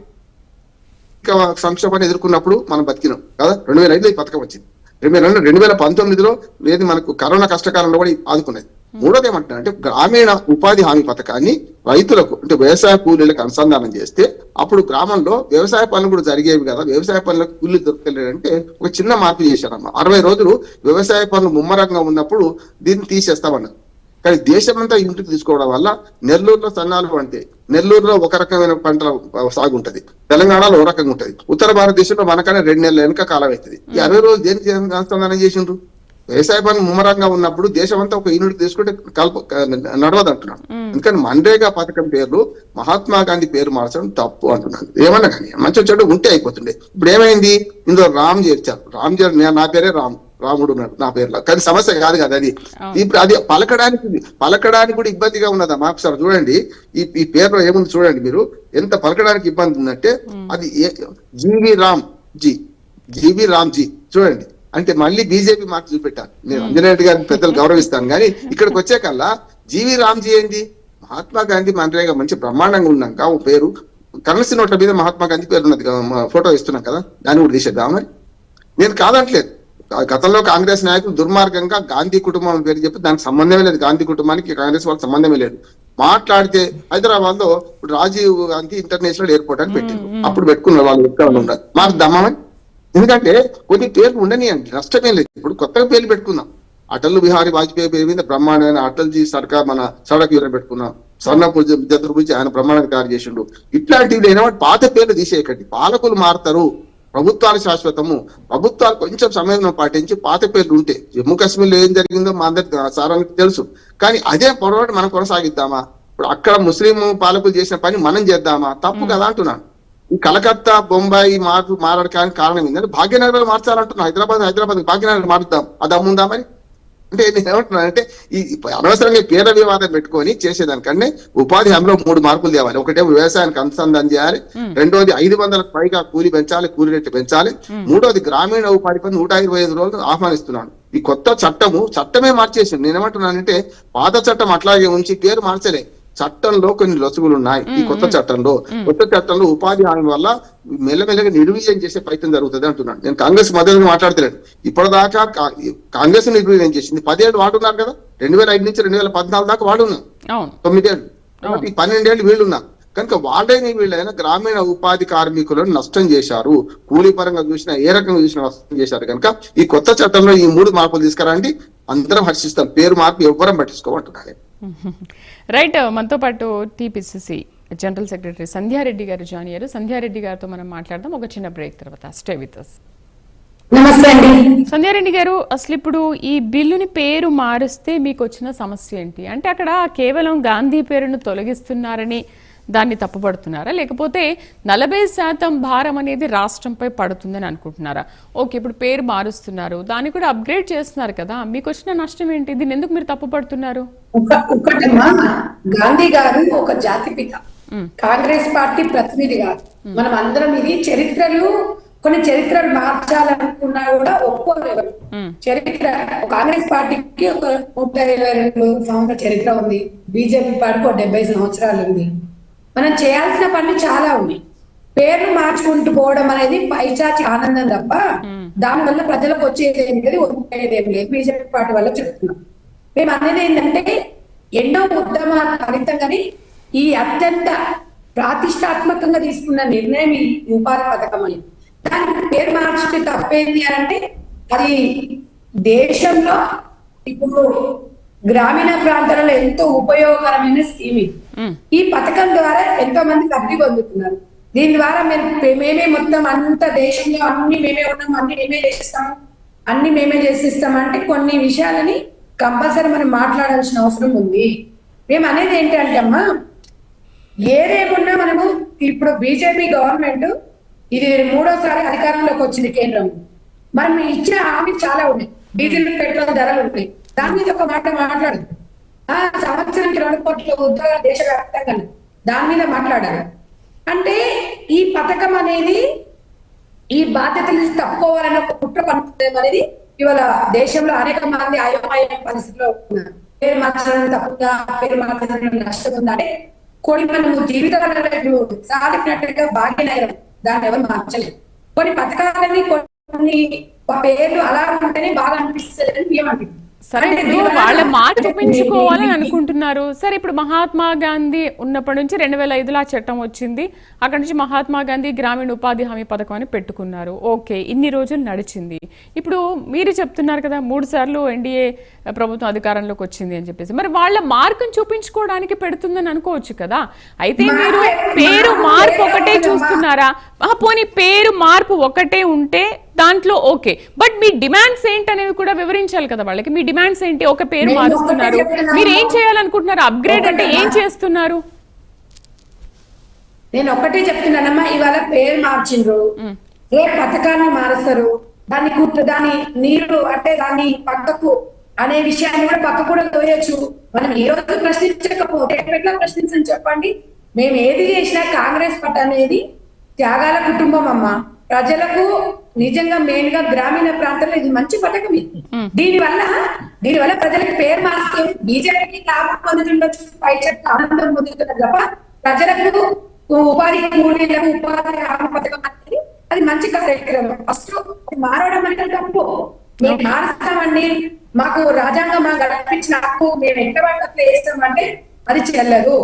సంక్షోభాన్ని ఎదుర్కొన్నప్పుడు మనం బతికినాం కదా. 2005లో ఈ పథకం వచ్చింది. 2019లో ఏది మనకు కరోనా కష్టకాలంలో కూడా ఆదుకున్నది. మూడోది ఏమంటున్నా అంటే గ్రామీణ ఉపాధి హామీ పథకాన్ని రైతులకు అంటే వ్యవసాయ కూలీలకు అనుసంధానం చేస్తే అప్పుడు గ్రామంలో వ్యవసాయ పనులు కూడా జరిగేవి కదా, వ్యవసాయ పనులకు కూలీలు దొరకలేదంటే ఒక చిన్న మార్పు చేశారమ్మా. 60 రోజులు వ్యవసాయ పనులు ముమ్మరంగా ఉన్నప్పుడు దీన్ని తీసేస్తామన్నారు. కానీ దేశమంతా ఇంటికి తీసుకోవడం వల్ల నెల్లూరులో సన్నాలు పండుతాయి, నెల్లూరులో ఒక రకమైన పంటల సాగు ఉంటది, తెలంగాణలో ఒక రకంగా ఉంటది, ఉత్తర భారతదేశంలో మనకన్నా 2 నెలల వెనుక కాలం అవుతుంది. ఈ 60 రోజులు దేనికి అనుసంధానం చేసిండ్రు? వ్యవసాయ పనులు ముమ్మరంగా ఉన్నప్పుడు దేశమంతా ఒక యూనిట్ తీసుకుంటే నడవదు అంటున్నాను. ఎందుకని మన్రేగా పథకం పేర్లు మహాత్మా గాంధీ పేరు మార్చడం తప్పు అంటున్నాను. ఏమన్నా కానీ మంచి చెడు ఉంటే అయిపోతుండే. ఇప్పుడు ఏమైంది, ఇందులో రామ్ చేర్చారు. రామ్ నా పేరే రాముడు ఉన్నాడు నా పేరులో, కానీ సమస్య కాదు కదా అది. ఇప్పుడు అది పలకడానికి కూడా ఇబ్బందిగా ఉన్నదా మాకు? సార్ చూడండి ఈ పేరులో ఏముంది చూడండి మీరు, ఎంత పలకడానికి ఇబ్బంది ఉందంటే అది జీవి రామ్జీ చూడండి. అంటే మళ్ళీ బీజేపీ మార్క్ చూపెట్టాను. నేను అంజనేయుడు గారిని పెద్దలు గౌరవిస్తాను, కానీ ఇక్కడికి వచ్చే కల్లా జీవి రామ్జీ ఏంటి? మహాత్మా గాంధీ మన్రేగా మంచి బ్రహ్మాండంగా ఉన్నాక ఓ పేరు కరెన్సీ నోట్ల మీద మహాత్మా గాంధీ పేరు ఉన్నది, ఫోటో ఇస్తున్నాం కదా, దాన్ని కూడా తీసేద్దాం. మరి నేను కాదంటలేదు, గతంలో కాంగ్రెస్ నాయకులు దుర్మార్గంగా గాంధీ కుటుంబం పేరు చెప్పి దానికి సంబంధమే లేదు, గాంధీ కుటుంబానికి కాంగ్రెస్ వాళ్ళకి సంబంధమే లేదు. మాట్లాడితే హైదరాబాద్ లో ఇప్పుడు రాజీవ్ గాంధీ ఇంటర్నేషనల్ ఎయిర్పోర్ట్ అని పెట్టింది, అప్పుడు పెట్టుకున్నారు వాళ్ళు ఎక్కడ ఉండాలి మాకు దమ్మని. ఎందుకంటే కొన్ని పేర్లు ఉండని అంటే నష్టమే లేదు. ఇప్పుడు కొత్తగా పేర్లు పెట్టుకుందాం, అటల్ బిహారీ వాజ్పేయి పేరు మీద బ్రహ్మాండమైన అటల్జీ సర్కార్ మన సడక్ యూనిట్ పెట్టుకున్నాం, స్వర్ణపూజ విద్యార్థుల ఆయన బ్రహ్మాండంగా తయారు చేసిండు. ఇట్లాంటివి ఏమంటే పాత పేర్లు తీసేయకండి. పాలకులు మారుతారు, ప్రభుత్వాలు శాశ్వతము, ప్రభుత్వాలు కొంచెం సమయం పాటించి పాత పేర్లు ఉంటే జమ్మూ కాశ్మీర్లో ఏం జరిగిందో మా అందరికి సారానికి తెలుసు. కానీ అదే పొరపాటు మనం కొనసాగిద్దామా? ఇప్పుడు అక్కడ ముస్లిం పాలకులు చేసిన పని మనం చేద్దామా? తప్పు కదా అంటున్నాను. ఈ కలకత్తా బొంబాయి మారడానికి కారణం ఏంటంటే భాగ్యనగరాలు మార్చాలంటున్నా. హైదరాబాద్ భాగ్యనగరం మారుద్దాం, అది అమ్ముందా? మరి అంటే నేను ఏమంటున్నాను అంటే ఈ అనవసరంగా పేర్ల వివాదం పెట్టుకొని చేసేదానికంటే ఉపాధి హామీలో 3 మార్పులు తేవాలి. ఒకటేమో వ్యవసాయానికి అనుసంధానం చేయాలి, రెండోది 500లకు పైగా కూలి పెంచాలి, కూలి రేట్లు పెంచాలి, మూడోది గ్రామీణ ఉపాధి పని 125 రోజులు ఆహ్వానిస్తున్నాను. ఈ కొత్త చట్టమే మార్చేసింది. నేనేమంటున్నానంటే పాత చట్టం అట్లాగే ఉంచి పేరు మార్చలే, చట్టంలో కొన్ని లొసుగులు ఉన్నాయి. ఈ కొత్త చట్టంలో ఉపాధి హామీ వల్ల మెల్లమెల్లగా నిర్వీర్యం చేసే ప్రయత్నం జరుగుతుంది అంటున్నాను. నేను కాంగ్రెస్ మద్దతుగా మాట్లాడతలేను. ఇప్పటిదాకా కాంగ్రెస్ నిర్వీర్యం చేసింది 10 ఏళ్ళు వాడున్నారు కదా, 2005 నుంచి 2014 దాకా వాడున్నాం, 9 ఏళ్ళు, 12 ఏళ్ళు వీళ్ళున్నారు. కనుక వీళ్ళైనా గ్రామీణ ఉపాధి కార్మికులను నష్టం చేశారు, కూలీ పరంగా చూసినా ఏ రకంగా చూసినా నష్టం చేశారు. కనుక ఈ కొత్త చట్టంలో ఈ 3 మార్పులు తీసుకురండి, అందరం హర్షిస్తాం. పేరు మార్పు ఎవ్వరం పట్టించుకోమంటున్నాను. రైట్, మనతో పాటు టీపీసీసీ జనరల్ సెక్రటరీ సంధ్యారెడ్డి గారు జాయిన్ అయ్యారు. సంధ్యారెడ్డి గారితో మనం మాట్లాడదాం ఒక చిన్న బ్రేక్ తర్వాత. Stay with us. నమస్తే అండి. సంధ్యారెడ్డి గారు, అసలు ఇప్పుడు ఈ బిల్లుని పేరు మారుస్తే మీకు వచ్చిన సమస్య ఏంటి? అంటే అక్కడ కేవలం గాంధీ పేరును తొలగిస్తున్నారని దాన్ని తప్పుపడుతున్నారా, లేకపోతే 40% భారం అనేది రాష్ట్రంపై పడుతుందని అనుకుంటున్నారా? ఓకే, ఇప్పుడు పేరు మారుస్తున్నారు, దాన్ని కూడా అప్గ్రేడ్ చేస్తున్నారు కదా, మీకు వచ్చిన నష్టం ఏంటి? దీన్ని ఎందుకు మీరు తప్పుపడుతున్నారు? ఒకటమ్మా, గాంధీ గారు ఒక జాతిపిత, కాంగ్రెస్ పార్టీ ప్రతినిధి గారు. మనం అందరం ఇది కొన్ని చరిత్రలు మార్చాలనుకున్నా కూడా ఒప్పుకోలేరు. చరిత్ర కాంగ్రెస్ పార్టీకి ఒక 32 సంవత్సరాల చరిత్ర ఉంది, బీజేపీ పార్టీకి ఒక 70 సంవత్సరాలు ఉంది. మనం చేయాల్సిన పనులు చాలా ఉన్నాయి. పేర్లు మార్చుకుంటూ పోవడం అనేది పైచాచి ఆనందం తప్ప దాని వల్ల ప్రజలకు వచ్చేది ఏమి లేదు, ఒప్పుకునేది ఏమి లేదు. బీజేపీ పార్టీ వల్ల చెప్తున్నాం. మేము అనేది ఏంటంటే ఎన్నో ఉద్యమాల ఫలితంగానే ఈ అత్యంత ప్రతిష్టాత్మకంగా తీసుకున్న నిర్ణయం ఈ ఉపాధి పథకం అని. దానికి పేరు మార్చితే తప్పేంది అని అంటే అది దేశంలో ఇప్పుడు గ్రామీణ ప్రాంతాలలో ఎంతో ఉపయోగకరమైన స్కీమ్. ఈ పథకం ద్వారా ఎంతో మంది లబ్ధి పొందుతున్నారు. దీని ద్వారా మేమే మొత్తం అంత దేశంలో అన్ని మేమే ఉన్నాం, అన్ని మేమే చేసిస్తాం అంటే కొన్ని విషయాలని కంపల్సరీ మనం మాట్లాడాల్సిన అవసరం ఉంది. మేము అనేది ఏంటంటే అమ్మా, ఏదేమున్నా మనము ఇప్పుడు బీజేపీ గవర్నమెంట్ ఇది 3వసారి అధికారంలోకి వచ్చింది కేంద్రం. మనం ఇచ్చిన హామీ చాలా ఉన్నాయి. డీజిల్ పెట్రోల్ ధరలు ఉన్నాయి, దాని మీద ఒక మాట మాట్లాడదు. సంవత్సరానికి 2 కోట్ల ఉద్యోగాలు దేశవ్యాప్తంగా దాని మీద మాట్లాడాలి. అంటే ఈ పథకం అనేది ఈ బాధ్యతల నుంచి తప్పుకోవాలని ఒక కుట్ర పనుతుంది అనేది ఇవాళ దేశంలో అనేక మంది అయోమయ పరిస్థితిలో ఉన్నారు. పేరు మార్చడం తప్పుగా, పేరు మార్చడం నష్టం ఉందంటే కొన్ని మనము జీవితాలను సాధించినట్టుగా భాగ్యనగరం దాన్ని ఎవరు మార్చలేదు. కొన్ని పథకాలని కొన్ని పేర్లు అలా ఉంటేనే బాగా అనిపిస్తుంది అని ఏమంటుంది. సరే, ఇప్పుడు వాళ్ళ మాట చూపించుకోవాలని అనుకుంటున్నారు. సరే, ఇప్పుడు మహాత్మా గాంధీ ఉన్నప్పటి నుంచి 2005లో ఆ చట్టం వచ్చింది. అక్కడ నుంచి మహాత్మా గాంధీ గ్రామీణ ఉపాధి హామీ పథకం అని పెట్టుకున్నారు. ఓకే, ఇన్ని రోజులు నడిచింది. ఇప్పుడు మీరు చెప్తున్నారు కదా 3 సార్లు ఎన్డీఏ ప్రభుత్వం అధికారంలోకి వచ్చింది అని చెప్పేసి, మరి వాళ్ళ మార్కును చూపించుకోవడానికి పెడుతుందని అనుకోవచ్చు కదా. అయితే మీరు పేరు మార్పు ఒకటే చూస్తున్నారా? పోనీ పేరు మార్పు ఒకటే ఉంటే దాంట్లో ఓకే, బట్ మీ డిమాండ్స్ ఏంటనేవి కూడా వివరించాలి కదా వాళ్ళకి. మీ డిమాండ్స్ ఏంటి? ఒక పేరు మారుస్తున్నారు, మీరు ఏం చేయాలనుకుంటున్నారు? అప్గ్రేడ్ అంటే ఏం చేస్తున్నారు? నేను ఒకటే చెప్తున్నానమ్మా, ఇవాళ పేరు మార్చిండ్రు, రేపు పథకాన్ని మారుస్తారు, దాని నీరు అంటే దాన్ని పక్కకు అనే విషయాన్ని కూడా పక్క కూడా తోయొచ్చు. మనం ఈ రోజు ప్రశ్నించకపోతే ఎట్లా ప్రశ్నించని చెప్పండి. మేము ఏది చేసినా కాంగ్రెస్ పార్టీ అనేది త్యాగాల కుటుంబం అమ్మ. ప్రజలకు నిజంగా మెయిన్ గా గ్రామీణ ప్రాంతాల్లో ఇది మంచి పథకం. దీనివల్ల ప్రజలకు పేరు మార్చుతూ బీజేపీకి లాభం పొందుతుండొచ్చు, పై చెట్టు ఆనందం పొందుతున్నారు తప్ప ప్రజలకు ఉపాధి కూలీలకు ఉపాధి హామీ పథకం అనేది అది మంచి కార్యక్రమం. ఫస్ట్ మారడం అంటే తప్పు. మేము మారుస్తామండి, మాకు రాజ్యాంగం మాకు కల్పించిన హక్కు మేము ఎక్కడ వేస్తామంటే అది చెల్లదు.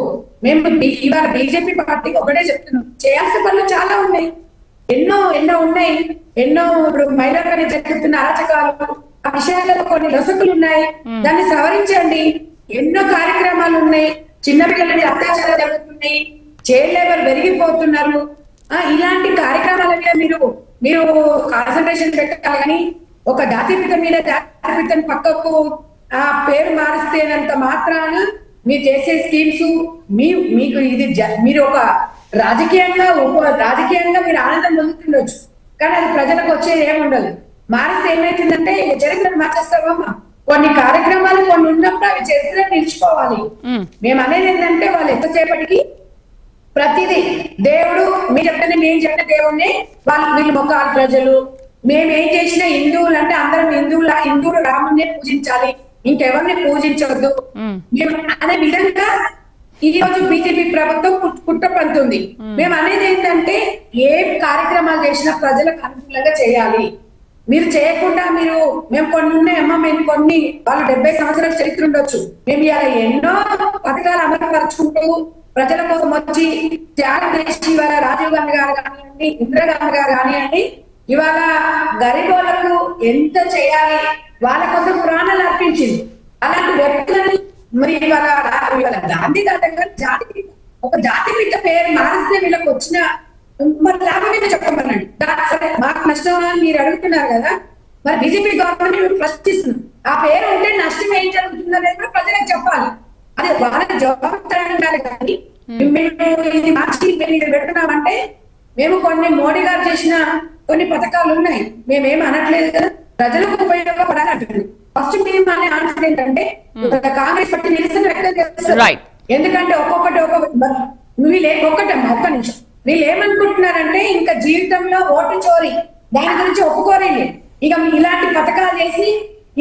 మేము ఇవాళ బీజేపీ పార్టీకి ఒకటే చెప్తున్నాం, చేయాల్సిన పనులు చాలా ఉన్నాయి, ఎన్నో ఉన్నాయి. ఎన్నో మహిళలు జరుగుతున్న అరాచకాలు, ఆ విషయాలలో కొన్ని లొసకులు ఉన్నాయి, దాన్ని సవరించండి. ఎన్నో కార్యక్రమాలు ఉన్నాయి, చిన్నపిల్లల మీద అత్యాచారాలు జరుగుతున్నాయి, చైల్డ్ లేబర్ పెరిగిపోతున్నారు. ఇలాంటి కార్యక్రమాల మీద మీరు కాన్సన్ట్రేషన్ పెట్టాలి. కానీ ఒక జాతిపిత మీద జాతిపితని పక్కకు ఆ పేరు మారుస్తేనంత మాత్రాన మీరు చేసే స్కీమ్స్ మీకు ఇది మీరు ఒక రాజకీయంగా మీరు ఆనందం పొందుతుండొచ్చు, కానీ అది ప్రజలకు వచ్చేది ఏముండదు. మారిస్తే ఏమైతుందంటే చరిత్రను మార్చేస్తావమ్మా. కొన్ని కార్యక్రమాలు కొన్ని ఉన్నప్పుడు అవి చరిత్ర నిలిచిపోవాలి. మేము అనేది ఏంటంటే వాళ్ళు ఎంతసేపటికి ప్రతిదీ దేవుడు మీరు చెప్తే మేము చెప్పిన దేవుడిని వీళ్ళు మొక్కాలి ప్రజలు. మేము ఏం చేసినా హిందువులు అంటే అందరం హిందువులు రాముడిని పూజించాలి, ఇంకెవరిని పూజించవద్దు అనే విధంగా ఈ రోజు బీజేపీ ప్రభుత్వం కుట్రపడుతుంది. మేము అనేది ఏంటంటే ఏ కార్యక్రమాలు చేసినా ప్రజలకు అనుకూలంగా చేయాలి. మీరు చేయకుండా మేము కొన్ని ఉన్నాయమ్మా, మేము కొన్ని వాళ్ళు 70 సంవత్సరాల చరిత్ర ఉండొచ్చు, మేము ఇలా ఎన్నో పథకాలు అమలుపరుచుకుంటూ ప్రజల కోసం వచ్చి త్యాగం చేసి ఇవాళ రాజీవ్ గాంధీ గారు కానివ్వండి, ఇందిరాగాంధీ గారు కానివ్వండి, ఇవాళ గరీబోళ్లకు ఎంత చేయాలి వాళ్ళ కోసం ప్రాణాలు అర్పించింది. అలాంటి వ్యక్తులని మరి ఇవాళ గాంధీ గారి దగ్గర ఒక జాతి మీద పేరు మారిస్తే వీళ్ళకి వచ్చిన మరి లాభం మీద చెప్పమనండి. సరే మాకు నష్టం అని మీరు అడుగుతున్నారు కదా, మరి బీజేపీ గవర్నమెంట్ ప్రశ్నిస్తుంది. ఆ పేరు ఉంటే నష్టం ఏం జరుగుతుంది అనేది కూడా ప్రజలకు చెప్పాలి. అది వాళ్ళకి జవాబుదారీ ఉండాలి. కానీ మేము ఇది మార్చి మేము పెడుతున్నామంటే మేము కొన్ని మోడీ గారు చేసిన కొన్ని పథకాలు ఉన్నాయి, మేమేం అనట్లేదు కదా, ప్రజలకు ఉపయోగపడాలి అంటుంది. ఫస్ట్ మేము అనే ఆన్సర్ ఏంటంటే కాంగ్రెస్ పార్టీ నిరసన వ్యక్తం చేస్తారు. ఎందుకంటే ఒక్కటమ్మా ఒక్క నిమిషం, వీళ్ళు ఏమనుకుంటున్నారంటే ఇంకా జీవితంలో ఓటు చోరీ దాని గురించి ఒప్పుకోరేలే. ఇక ఇలాంటి పథకాలు చేసి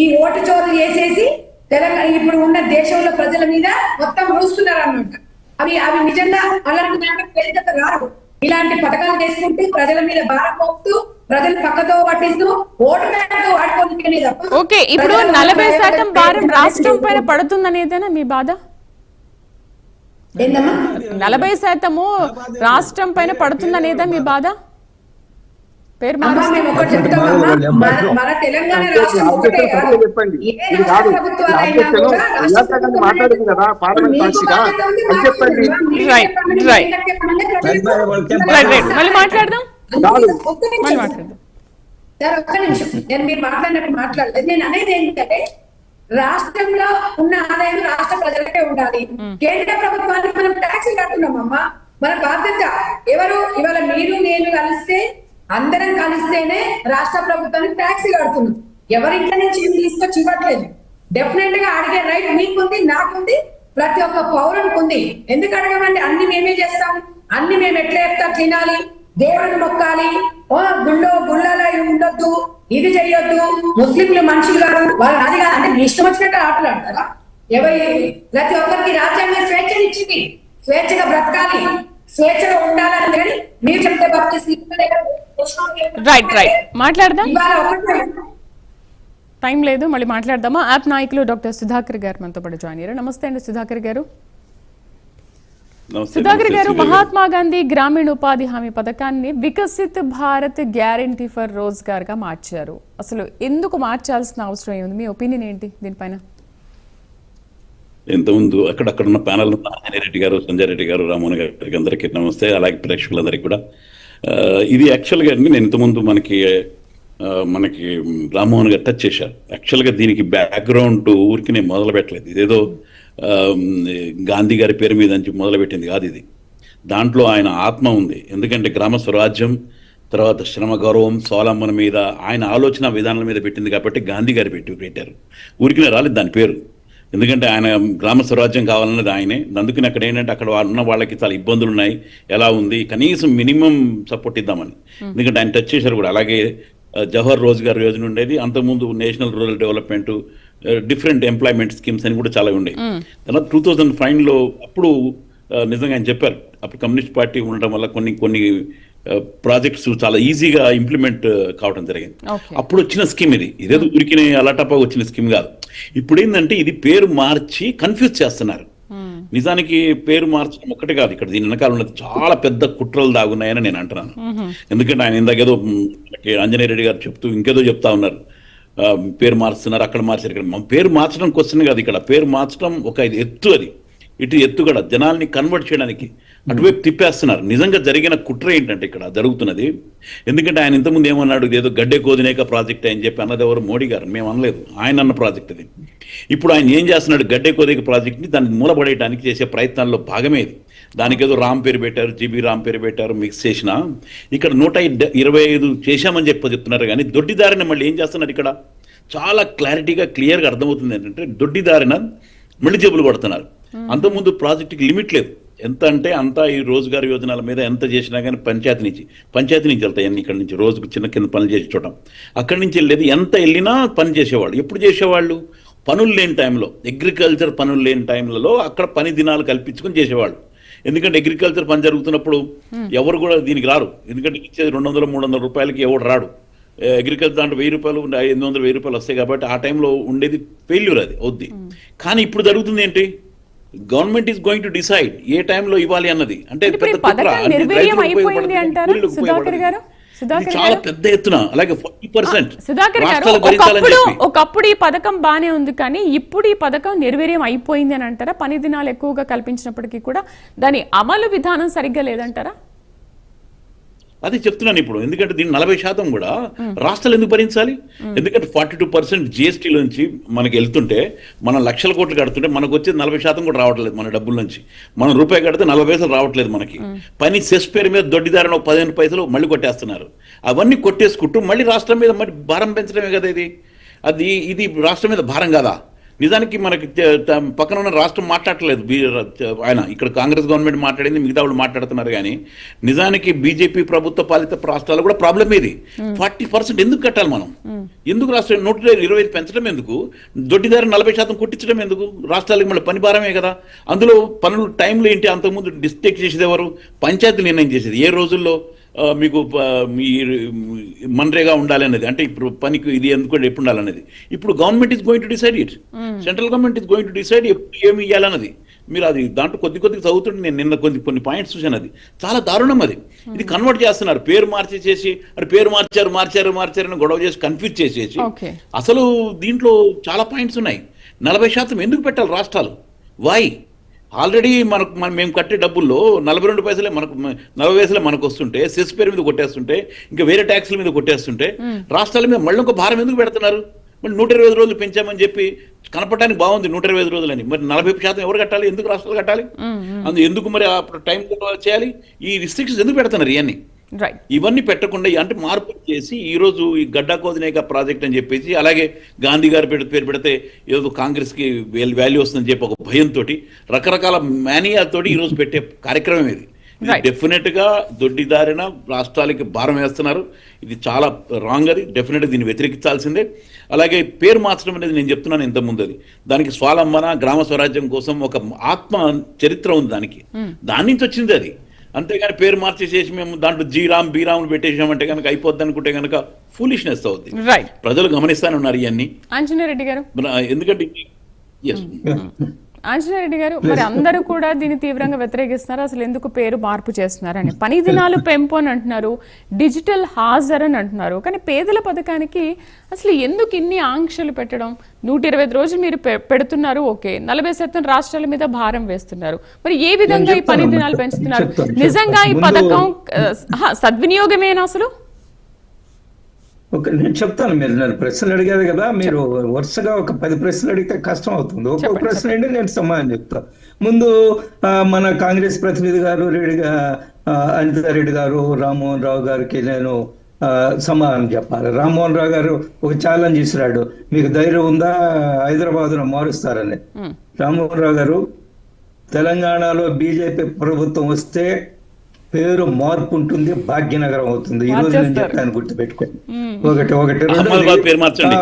ఈ ఓటు చోరీ చేసేసి తెలంగాణ ఇప్పుడు ఉన్న దేశంలో ప్రజల మీద మొత్తం రూస్తున్నారు అన్నమాట. అవి నిజంగా అలాంటి రాదు. ఇలాంటి పథకాలు చేసుకుంటూ ప్రజల మీద భారం మోపుతూ ప్రజలు పక్కతో పట్టిస్తూ ఓటు బ్యాంకు వాడుకోవడానికి తప్ప. ఓకే, ఇప్పుడు 40% భారం రాష్ట్రం పైన పడుతుందనేదేనా మీ బాధ? 40% రాష్ట్రం పైన పడుతుందనేదా మీ బాధ? పేరు మన తెలంగాణ రాష్ట్రం ఒకటే కాదు, ఏ రాష్ట్ర ప్రభుత్వాలైనా కూడా మళ్ళీ మాట్లాడదాం. సార్ ఒక్క నిమిషం, నేను మీరు మాట్లాడినట్టు మాట్లాడలేదు. నేను అనేది ఏంటంటే రాష్ట్రంలో ఉన్న ఆదాయం రాష్ట్ర ప్రజలకే ఉండాలి. కేంద్ర ప్రభుత్వానికి మనం ట్యాక్స్ కడుతున్నామమ్మా, మన బాధ్యత. ఎవరు ఇవాళ మీరు నేను కలిస్తే అందరం కలిస్తేనే రాష్ట్ర ప్రభుత్వానికి ట్యాక్స్ కడుతున్నాం. ఎవరింట్లో నుంచి తీసుకొచ్చి ఇవ్వట్లేదు. డెఫినెట్ గా అడిగే రైట్ మీకుంది, నాకుంది, ప్రతి ఒక్క పౌరునికి ఉంది. ఎందుకు అడగమండి? అన్ని మేమే చేస్తాం, అన్ని మేము ఎట్లా చెప్తా తినాలి, దేవుడిని మొక్కాలి, గుళ్ళలో ఉండొద్దు, ఇది చెయ్యొద్దు, ముస్లింలు మనుషులు గారు వాళ్ళు అది కాదు అంటే మీ ఇష్టం వచ్చినట్టు ఆటలు ఆడతారా? ప్రతి ఒక్కరికి రాజ్యాంగం స్వేచ్ఛనిచ్చింది, స్వేచ్ఛగా బ్రతకాలి, స్వేచ్ఛగా ఉండాలని. కానీ మీరు చెప్తే మాట్లాడదాం. టైం లేదు, మళ్ళీ మాట్లాడదామా. యాప్ నాయకులు డాక్టర్ సుధాకర్ గారు మనతో పాటు జాయిన్ అయ్యారు. నమస్తే అండి సుధాకర్ గారు. సుధాకర్ గారు, మహాత్మా గాంధీ గ్రామీణ ఉపాధి హామీ పథకాన్ని వికసిత్ భారత్ గ్యారంటీ ఫర్ రోజ్గార్ గా మార్చారు. అసలు ఎందుకు మార్చాల్సిన అవసరం ఏముంది? మీ ఒపీనియన్ ఏంటి దీనిపైన? ఇంతకుముందు అక్కడ ఉన్న ప్యానల్ ఆంజనేయ రెడ్డి గారు, సంజయ్ రెడ్డి గారు, రామోహన్ గారికి అందరికీ నమస్తే. అలాగే ప్రేక్షకులందరికీ కూడా. ఇది యాక్చువల్గా నేను ఇంతకుముందు మనకి రామ్మోహన్ గారు టచ్ చేశారు. యాక్చువల్గా దీనికి బ్యాక్గ్రౌండ్ ఊరికి నేను మొదలు పెట్టలేదు. ఇదేదో గాంధీ గారి పేరు మీద నుంచి మొదలుపెట్టింది కాదు ఇది. దాంట్లో ఆయన ఆత్మ ఉంది. ఎందుకంటే గ్రామ స్వరాజ్యం, తర్వాత శ్రమ గౌరవం, స్వావలంబన మీద ఆయన ఆలోచన విధానాల మీద పెట్టింది కాబట్టి గాంధీ గారు పెట్టారు. ఊరికినే రాలేదు దాని పేరు. ఎందుకంటే ఆయన గ్రామ స్వరాజ్యం కావాలన్నది ఆయనే. అందుకని అక్కడ ఏంటంటే అక్కడ ఉన్న వాళ్ళకి చాలా ఇబ్బందులు ఉన్నాయి, ఎలా ఉంది, కనీసం మినిమం సపోర్ట్ ఇద్దామని. ఎందుకంటే ఆయన టచ్ చేశారు కూడా. అలాగే జవహర్ రోజ్గార్ యోజన ఉండేది, అంతకుముందు national rural development, different employment schemes అని కూడా చాలా ఉండేవి. తర్వాత 2005లో అప్పుడు నిజంగా ఆయన చెప్పారు, అప్పుడు కమ్యూనిస్ట్ పార్టీ ఉండడం వల్ల కొన్ని ప్రాజెక్ట్స్ చాలా ఈజీగా ఇంప్లిమెంట్ కావడం జరిగింది. అప్పుడు వచ్చిన స్కీమ్ ఇదేదో ఊరికి అలాటపా వచ్చిన స్కీమ్ కాదు. ఇప్పుడు ఏంటంటే ఇది పేరు మార్చి కన్ఫ్యూజ్ చేస్తున్నారు. నిజానికి పేరు మార్చడం ఒక్కటే కాదు, ఇక్కడ దీని వెనకాల ఉన్నది చాలా పెద్ద కుట్రలు దాగున్నాయని నేను అంటున్నాను. ఎందుకంటే ఆయన ఇందాకేదో ఆంజనేయ రెడ్డి గారు చెప్తూ ఇంకేదో చెప్తా ఉన్నారు, పేరు మార్చుతున్నారు, అక్కడ మార్చారు, ఇక్కడ. పేరు మార్చడం క్వశ్చన్ కాదు ఇక్కడ. పేరు మార్చడం ఒక ఎత్తు, అది ఇటు ఎత్తుగడ జనాల్ని కన్వర్ట్ చేయడానికి అటువైపు తిప్పేస్తున్నారు. నిజంగా జరిగిన కుట్ర ఏంటంటే ఇక్కడ జరుగుతున్నది. ఎందుకంటే ఆయన ఇంతకుముందు ఏమన్నాడు, ఏదో గడ్డే కోదినేక ప్రాజెక్ట్ అని చెప్పి అన్నది ఎవరు? మోడీ గారు. మేము అనలేదు, ఆయన అన్న ప్రాజెక్ట్ అది. ఇప్పుడు ఆయన ఏం చేస్తున్నాడు, గడ్డే కోదిక ప్రాజెక్ట్ని దాన్ని మూలపడేయడానికి చేసే ప్రయత్నాల్లో భాగమే ఇది. దానికి ఏదో రామ్ పేరు పెట్టారు, జీబీ రామ్ పేరు పెట్టారు, మిక్స్ చేసిన ఇక్కడ 125 చేశామని చెప్తున్నారు. కానీ దొడ్డిదారిన మళ్ళీ ఏం చేస్తున్నారు ఇక్కడ చాలా క్లారిటీగా క్లియర్గా అర్థమవుతుంది ఏంటంటే, దొడ్డిదారిన మళ్ళీ జేబులు కొడుతున్నారు. అంతకుముందు ప్రాజెక్టుకి లిమిట్ లేదు. ఎంత అంటే అంతా ఈ రోజ్గార్ యోజనల మీద ఎంత చేసినా కానీ పంచాయతీ నుంచి వెళ్తాయి అన్ని. ఇక్కడ నుంచి రోజుకు చిన్న కింద పనులు చేసి చూడటం, అక్కడి నుంచి వెళ్ళేది. ఎంత వెళ్ళినా పని చేసేవాళ్ళు. ఎప్పుడు చేసేవాళ్ళు? పనులు లేని టైంలో, అగ్రికల్చర్ పనులు లేని టైంలలో అక్కడ పని దినాలు కల్పించుకొని చేసేవాళ్ళు. ఎందుకంటే అగ్రికల్చర్ పని జరుగుతున్నప్పుడు ఎవరు కూడా దీనికి రారు. ఎందుకంటే ఇచ్చేది 200-300 రూపాయలకి ఎవరు రాడు. అగ్రికల్చర్ దాంట్లో 1000 రూపాయలు, 800-1000 రూపాయలు వస్తాయి కాబట్టి ఆ టైంలో ఉండేది ఫెయిల్యూర్, అది అవుద్ది. కానీ ఇప్పుడు జరుగుతుంది ఏంటి, government is going to decide ఏ టైంలో ఇవ్వాలి అన్నది. అంటే చాలా పెద్ద ఎత్తున. అలాగే 40% సుధాకర్ గారు, ఒకప్పుడు ఈ పథకం బానే ఉంది, కానీ ఇప్పుడు ఈ పథకం నిర్వీర్యం అయిపోయింది అని అంటారా? పని దినాలు ఎక్కువగా కల్పించినప్పటికీ కూడా దాని అమలు విధానం సరిగ్గా లేదంటారా? అది చెప్తున్నాను ఇప్పుడు. ఎందుకంటే దీన్ని 40% కూడా రాష్ట్రాలు ఎందుకు భరించాలి? ఎందుకంటే 42% GST నుంచి మనకి వెళ్తుంటే, మనం లక్షల కోట్లు కడుతుంటే మనకు వచ్చేది 40% కూడా రావట్లేదు మన డబ్బుల నుంచి. మనం రూపాయి కడితే 40 పైసలు రావట్లేదు మనకి. పని సెస్ పేరు మీద దొడ్డిదారిన 15 పైసలు మళ్ళీ కొట్టేస్తున్నారు. అవన్నీ కొట్టేసుకుంటూ మళ్ళీ రాష్ట్రం మీద మరి భారం పెంచడమే కదా ఇది రాష్ట్రం మీద భారం కాదా? నిజానికి మనకి పక్కన ఉన్న రాష్ట్రం మాట్లాడలేదు. ఆయన ఇక్కడ కాంగ్రెస్ గవర్నమెంట్ మాట్లాడింది, మిగతా వాళ్ళు మాట్లాడుతున్నారు. కానీ నిజానికి బీజేపీ ప్రభుత్వ పాలిత రాష్ట్రాలు కూడా ప్రాబ్లం ఇది. 40% ఎందుకు కట్టాలి మనం? ఎందుకు రాష్ట్రం 125 పెంచడం ఎందుకు? దొడ్డిదారి 40% కొట్టించడం ఎందుకు? రాష్ట్రాలకు మళ్ళీ పని భారమే కదా. అందులో పనులు టైంలో ఏంటి? అంతకుముందు డిస్ట్రిక్ట్ చేసేది ఎవరు? పంచాయతీలు నిర్ణయం చేసేది. ఏ రోజుల్లో మీకు మన్రేగా ఉండాలి అనేది, అంటే ఇప్పుడు పనికి ఇది ఎందుకు ఎప్పుడు ఉండాలనేది. ఇప్పుడు government is going to decide it. Central government is going to decide ఎప్పుడు ఏమి ఇవ్వాలన్నది. మీరు అది దాంట్లో కొద్దిగా చదువుతుంటే నేను నిన్న కొన్ని పాయింట్స్ చూశాను. అది చాలా దారుణం. ఇది కన్వర్ట్ చేస్తున్నారు. పేరు మార్చేసి అది పేరు మార్చారని గొడవ చేసి కన్ఫ్యూజ్ చేసేసి, అసలు దీంట్లో చాలా పాయింట్స్ ఉన్నాయి. 40% ఎందుకు పెట్టాలి రాష్ట్రాలు? వై? ఆల్రెడీ మేము కట్టే డబ్బుల్లో 42 పైసలే మనకు, 40 పైసలే మనకు వస్తుంటే, సెస్ పేరు మీద కొట్టేస్తుంటే, ఇంకా వేరే ట్యాక్స్ల మీద కొట్టేస్తుంటే రాష్ట్రాల మీద మళ్ళీ ఒక భారం ఎందుకు పెడుతున్నారు? మళ్ళీ 125 రోజులు పెంచామని చెప్పి కనపడటానికి బాగుంది 125 రోజులని. మరి 40% ఎవరు కట్టాలి? ఎందుకు రాష్ట్రాలు కట్టాలి? ఎందుకు మరి అప్పుడు టైం చేయాలి? ఈ రిస్ట్రిక్షన్స్ ఎందుకు పెడుతున్నారు? ఇవన్నీ పెట్టకుండా అంటే మార్పు చేసి ఈరోజు ఈ గడ్డా కోదినేక ప్రాజెక్ట్ అని చెప్పేసి, అలాగే గాంధీ గారి పేరు పెడితే ఏదో కాంగ్రెస్ కి వాల్యూ వస్తుందని చెప్పి ఒక భయంతో రకరకాల మేనియాతోటి ఈరోజు పెట్టే కార్యక్రమం ఇది. డెఫినెట్ గా దొడ్డిదారిన రాష్ట్రాలకి భారం వేస్తున్నారు. ఇది చాలా రాంగ్. అది డెఫినెట్ గా దీన్ని వ్యతిరేకించాల్సిందే. అలాగే పేరు మార్చడం అనేది నేను చెప్తున్నాను ఇంతకుముందు, దానికి స్వావలంబన, గ్రామ స్వరాజ్యం కోసం ఒక ఆత్మ చరిత్ర ఉంది దానికి. దాని నుంచి వచ్చింది అది. అంతేగాని పేరు మార్చేసేసి మేము దాంట్లో జీరామ్ బీరామ్ పెట్టేసామంటే కనుక అయిపోద్ది అనుకుంటే కనుక ఫూలిష్నెస్ అవుతుంది. రైట్, ప్రజలు గమనిస్తానే ఉన్నారు ఇవన్నీ. ఆంజనేయ రెడ్డి గారు, ఎందుకంటే ఆంజనేయ రెడ్డి గారు, మరి అందరూ కూడా దీన్ని తీవ్రంగా వ్యతిరేకిస్తున్నారు. అసలు ఎందుకు పేరు మార్పు చేస్తున్నారని, పని దినాలు పెంపు అని అంటున్నారు, డిజిటల్ హాజర్ అని అంటున్నారు. కానీ పేదల పథకానికి అసలు ఎందుకు ఇన్ని ఆంక్షలు పెట్టడం? 125 రోజులు మీరు పెడుతున్నారు, ఓకే, 40% రాష్ట్రాల మీద భారం వేస్తున్నారు. మరి ఏ విధంగా ఈ పని దినాలు పెంచుతున్నారు? నిజంగా ఈ పథకం సద్వినియోగమేనా అసలు? నేను చెప్తాను. మీరు నన్ను ప్రశ్నలు అడిగారు కదా, మీరు వరుసగా ఒక 10 ప్రశ్నలు అడిగితే కష్టం అవుతుంది. ఒక్కొక్క ప్రశ్న ఏంటి నేను సమాధానం చెప్తా. ముందు మన కాంగ్రెస్ ప్రతినిధి గారు అనితా రెడ్డి గారు రామ్మోహన్ రావు గారికి నేను సమాధానం చెప్పాలి. రామ్మోహన్ రావు గారు ఒక ఛాలెంజ్ ఇస్తున్నాడు, మీకు ధైర్యం ఉందా హైదరాబాద్ను మారుస్తారని. రామ్మోహన్ రావు గారు, తెలంగాణలో బీజేపీ ప్రభుత్వం వస్తే పేరు మార్పు ఉంటుంది, భాగ్యనగరం అవుతుంది. ఈ రోజు నేను చెప్పాను, గుర్తుపెట్టుకోండి. ఒకటి అహ్మదాబాద్ పేరు మార్చండి.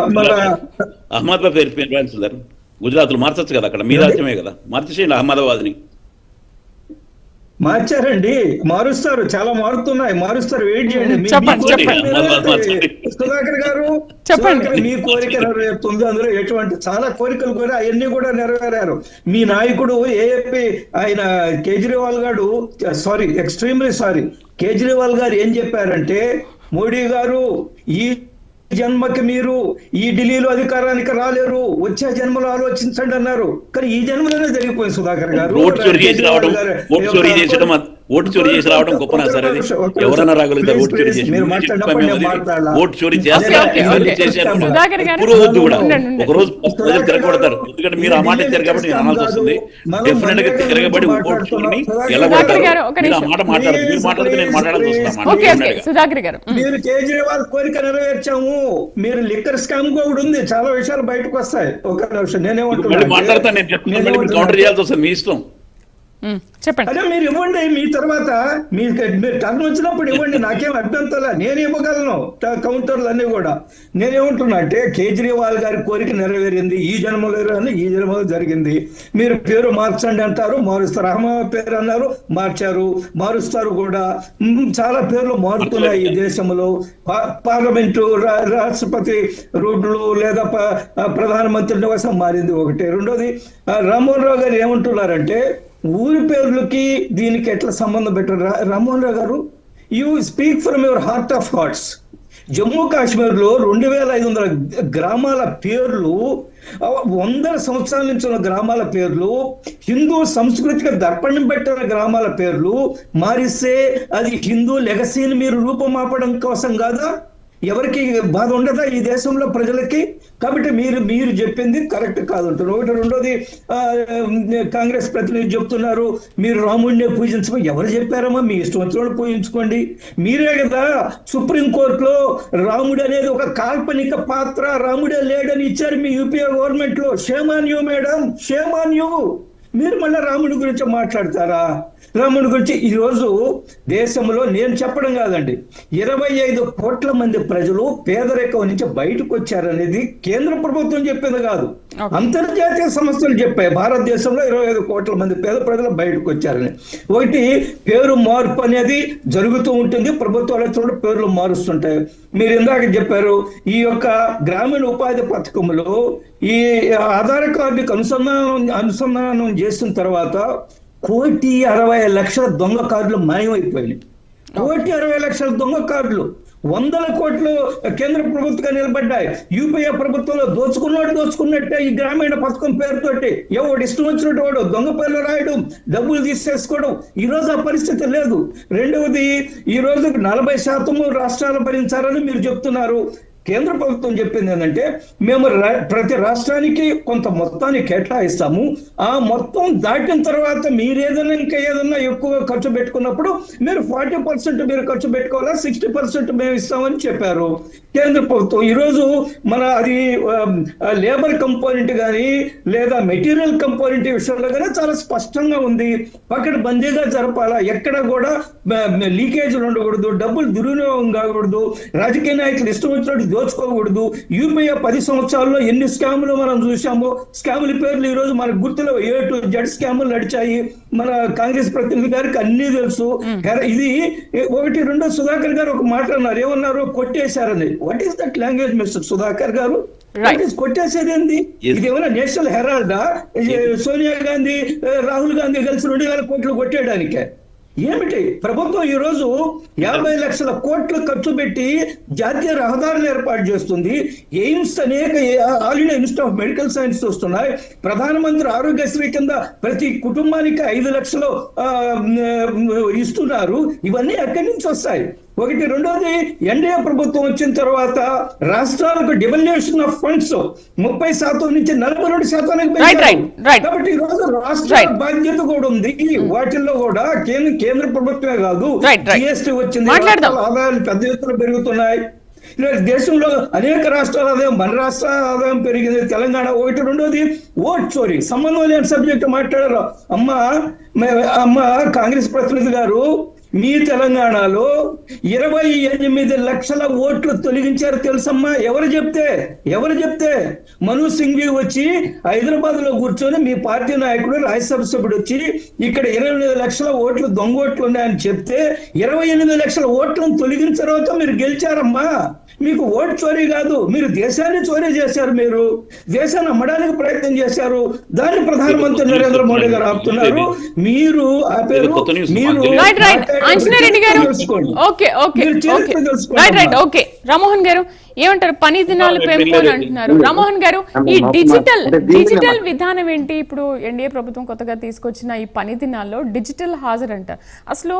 అహ్మదాబాద్ పేరు మార్చారు. గుజరాత్ లో మార్చచ్చు కదా, అక్కడ మీ రాజ్యమే కదా, మార్చేసేయండి అహ్మదాబాద్ ని. మార్చారండి, మారుస్తారు, చాలా మారుస్తారు, వెయిట్ చేయండి. సుధాకర్ గారు, మీ కోరిక నెరవేరుతుంది. అందులో ఎటువంటి చాలా కోరికలు కూడా అవన్నీ కూడా నెరవేరారు. మీ నాయకుడు ఏఎపీ ఆయన కేజ్రీవాల్ గారు, ఎక్స్ట్రీమ్లీ సారీ, కేజ్రీవాల్ గారు ఏం చెప్పారంటే, మోడీ గారు ఈ జన్మకి మీరు ఈ ఢిల్లీలో అధికారానికి రాలేరు, వచ్చే జన్మలో ఆలోచించండి అన్నారు. కానీ ఈ జన్మలోనే జరిగిపోయింది సుధాకర్ గారు. ఓటు చోరీ చేసి రావడం గొప్పనా సార్? అది ఎవరైనా రాగలుగుతారు. ఓటు చోరీ చేసి ఓటు చోరీ చేస్తారు కూడా ఒక రోజు ప్రజలు తిరగబడతారు. ఎందుకంటే మీరు ఆ మాట ఇచ్చారు కాబట్టి నేను అనాల్సి వస్తుంది. డెఫినెట్ గా తిరగబడి ఓటు చోరీని ఎలా కొడతారు? ఆ మాట మాట్లాడదు, మీరు మాట్లాడితే నేను మాట్లాడాల్సి వస్తాను. మీరు కేజ్రీవాల్ కోరిక నెరవేర్చాము, మీరు లిక్కర్ స్కామ్ కూడా ఉంది, చాలా విషయాలు బయటకు వస్తాయి. ఒక నిమిషం, నేనేమంటున్నాను మాట్లాడతాను, నేను చెప్తాను, కౌంటర్ చేయాల్సి వస్తుంది, మీ ఇష్టం. చెప్పండి. అదే మీరు ఇవ్వండి, మీ తర్వాత మీరు టర్న్ వచ్చినప్పుడు ఇవ్వండి, నాకేం అభ్యంతరం, నేను ఇవ్వగలను కౌంటర్లు అన్ని కూడా. నేనేమంటున్నా అంటే, కేజ్రీవాల్ గారి కోరిక నెరవేరింది, ఈ జన్మలో జరిగింది. మీరు పేరు మార్చండి అంటారు, మారుస్తారు. అహ్మదాబాద్ పేరు అన్నారు, మార్చారు, మారుస్తారు కూడా. చాలా పేర్లు మారుతున్నాయి ఈ దేశంలో. పార్లమెంటు, రాష్ట్రపతి రోడ్లు లేదా ప్రధానమంత్రి నివాసం మారింది ఒకటి. రెండోది, రామ్మోహన్ రావు గారు ఏమంటున్నారంటే, ఊరి పేర్లకి దీనికి ఎట్లా సంబంధం పెట్టారు? రామ్మోహన్ రావు గారు, you speak from your heart of hearts. Jammu కాశ్మీర్లో 2500 గ్రామాల పేర్లు, 100 సంవత్సరాల నుంచి ఉన్న గ్రామాల పేర్లు, హిందూ సంస్కృతికి దర్పణం పెట్టిన గ్రామాల పేర్లు మారిస్తే అది హిందూ లెగసీని మీరు రూపమాపడం కోసం కాదా? ఎవరికి బాధ ఉండదా ఈ దేశంలో ప్రజలకి? కాబట్టి మీరు చెప్పింది కరెక్ట్ కాదంటారు. ఒకటి. రెండోది, కాంగ్రెస్ ప్రతినిధి చెప్తున్నారు మీరు రాముడినే పూజించమని. ఎవరు చెప్పారమ్మా? మీ ఇష్టం వచ్చిన పూజించుకోండి. మీరే కదా సుప్రీంకోర్టులో రాముడు అనేది ఒక కాల్పనిక పాత్ర, రాముడే లేడని ఇచ్చారు మీ యూపీఏ గవర్నమెంట్ లో. Shame on you madam, shame on you. మీరు మళ్ళీ రాముడి గురించి మాట్లాడతారా? రాముడి గురించి ఈరోజు దేశంలో నేను చెప్పడం కాదండి, 25 కోట్ల మంది ప్రజలు పేదరికం నుంచి బయటకు వచ్చారనేది కేంద్ర ప్రభుత్వం చెప్పింది కాదు, అంతర్జాతీయ సంస్థలు చెప్పాయి. భారతదేశంలో 25 కోట్ల మంది పేద ప్రజలు బయటకు వచ్చారని. ఒకటి, పేరు మార్పు అనేది జరుగుతూ ఉంటుంది, ప్రభుత్వాల చూడ పేర్లు మారుస్తుంటాయి. మీరు ఇందాక చెప్పారు, ఈ యొక్క గ్రామీణ ఉపాధి పథకంలో ఈ ఆధార్ కార్డుకి అనుసంధానం చేసిన తర్వాత 1,60,00,000 దొంగ కార్డులు మాయమైపోయినాయి. 1,60,00,000 దొంగ కార్డులు, 100 కోట్లు కేంద్ర ప్రభుత్వంగా నిలబడ్డాయి. యూపీఏ ప్రభుత్వంలో దోచుకున్నట్టే ఈ గ్రామీణ పథకం పేరుతోటి ఎవడు ఇష్టం వచ్చినట్టు వాడు దొంగ పేర్లు రాయడం, డబ్బులు తీసేసుకోవడం. ఈ రోజు ఆ పరిస్థితి లేదు. రెండవది, ఈ రోజు 40% రాష్ట్రాలు భరించారని మీరు చెప్తున్నారు. కేంద్ర ప్రభుత్వం చెప్పింది ఏంటంటే, మేము ప్రతి రాష్ట్రానికి కొంత మొత్తాన్ని కేటాయిస్తాము, ఆ మొత్తం దాటిన తర్వాత మీరు ఇంకా ఏదన్నా ఎక్కువ ఖర్చు పెట్టుకున్నప్పుడు మీరు 40% మీరు ఖర్చు పెట్టుకోవాలా, 60% మేము ఇస్తామని చెప్పారు కేంద్ర ప్రభుత్వం. ఈరోజు మన అది లేబర్ కంపోనెంట్ కానీ లేదా మెటీరియల్ కంపోనెంట్ విషయంలో కానీ చాలా స్పష్టంగా ఉంది. పక్కన బందీగా జరపాలా, ఎక్కడ కూడా లీకేజీలు ఉండకూడదు, డబ్బులు దుర్వినియోగం కాకూడదు, రాజకీయ నాయకులు ఇష్టం వచ్చినట్టు దోచుకోకూడదు. యూపీఏ 10 సంవత్సరాల్లో ఎన్ని స్కాములు మనం చూసామో, స్కాముల పేర్లు ఈ రోజు మనకు గుర్తులో A to Z స్కాములు నడిచాయి. మన కాంగ్రెస్ ప్రతినిధి గారికి అన్ని తెలుసు. ఇది ఒకటి. రెండో, సుధాకర్ గారు ఒక మాట అన్నారు, ఏమన్నారు? కొట్టేశారని. What is that language mister Sudhakar గారు? కొట్టేసేది ఏంది? ఇది ఏమైనా నేషనల్ హెరాల్డా? సోనియా గాంధీ, రాహుల్ గాంధీ కలిసి 2,000 కోట్లు కొట్టేయడానికే? ఏమిటి? ప్రభుత్వం ఈ రోజు 50 లక్షల కోట్లు ఖర్చు పెట్టి జాతీయ రహదారులు ఏర్పాటు చేస్తుంది. ఎయిమ్స్ అనేక all India institute of medical science వస్తున్నాయి. ప్రధానమంత్రి ఆరోగ్యశ్రీ కింద ప్రతి కుటుంబానికి 5 లక్షలు ఇస్తున్నారు. ఇవన్నీ ఎక్కడి నుంచి వస్తాయి? ఒకటి. రెండోది, ఎన్డీఏ ప్రభుత్వం వచ్చిన తర్వాత రాష్ట్రాలకు డివల్యూషన్ ఆఫ్ ఫండ్స్ 30% నుంచి 42% పెంచారు. కాబట్టి ఈ రోజు రాష్ట్రాల బాధ్యత కూడా ఉంది. వాటిల్లో కూడా కేంద్ర ప్రభుత్వమే కాదు, జిఎస్టీ వచ్చింది, ఆదాయాలు పెద్ద ఎత్తున పెరుగుతున్నాయి. దేశంలో అనేక రాష్ట్రాల ఆదాయం, మన రాష్ట్ర ఆదాయం పెరిగింది, తెలంగాణ. ఒకటి. రెండోది, ఓట్ చోరీ. సంబంధం లేని సబ్జెక్ట్ మాట్లాడారు. అమ్మ కాంగ్రెస్ ప్రతినిధి గారు, మీ తెలంగాణలో 28 లక్షల ఓట్లు తొలగించారు తెలుసమ్మా? ఎవరు చెప్తే? మను సింఘ్వి వచ్చి హైదరాబాద్ లో కూర్చొని, మీ పార్టీ నాయకుడు రాజ్యసభ సభ్యుడు వచ్చి ఇక్కడ 28 లక్షల ఓట్లు దొంగ ఓట్లు ఉన్నాయని చెప్తే 28 లక్షల ఓట్లను తొలగించిన తర్వాత మీరు గెలిచారమ్మా. మీకు ఓట్ చోరీ కాదు, మీరు దేశాన్ని చోరీ చేశారు. మీరు దేశాన్ని అమ్మడానికి ప్రయత్నం చేశారు. దాన్ని ప్రధానమంత్రి నరేంద్ర మోడీ గారు ఆపుతున్నారు. మీరు ఆపారు. రామ్మోహన్ గారు ఏమంటారు? పని దినాలు పెంపుని అంటున్నారు. రామ్మోహన్ గారు, ఈ డిజిటల్ విధానం ఏంటి? ఇప్పుడు ఎన్డీఏ ప్రభుత్వం కొత్తగా తీసుకొచ్చిన ఈ పని దినాల్లో డిజిటల్ హాజరు అంటారు. అసలు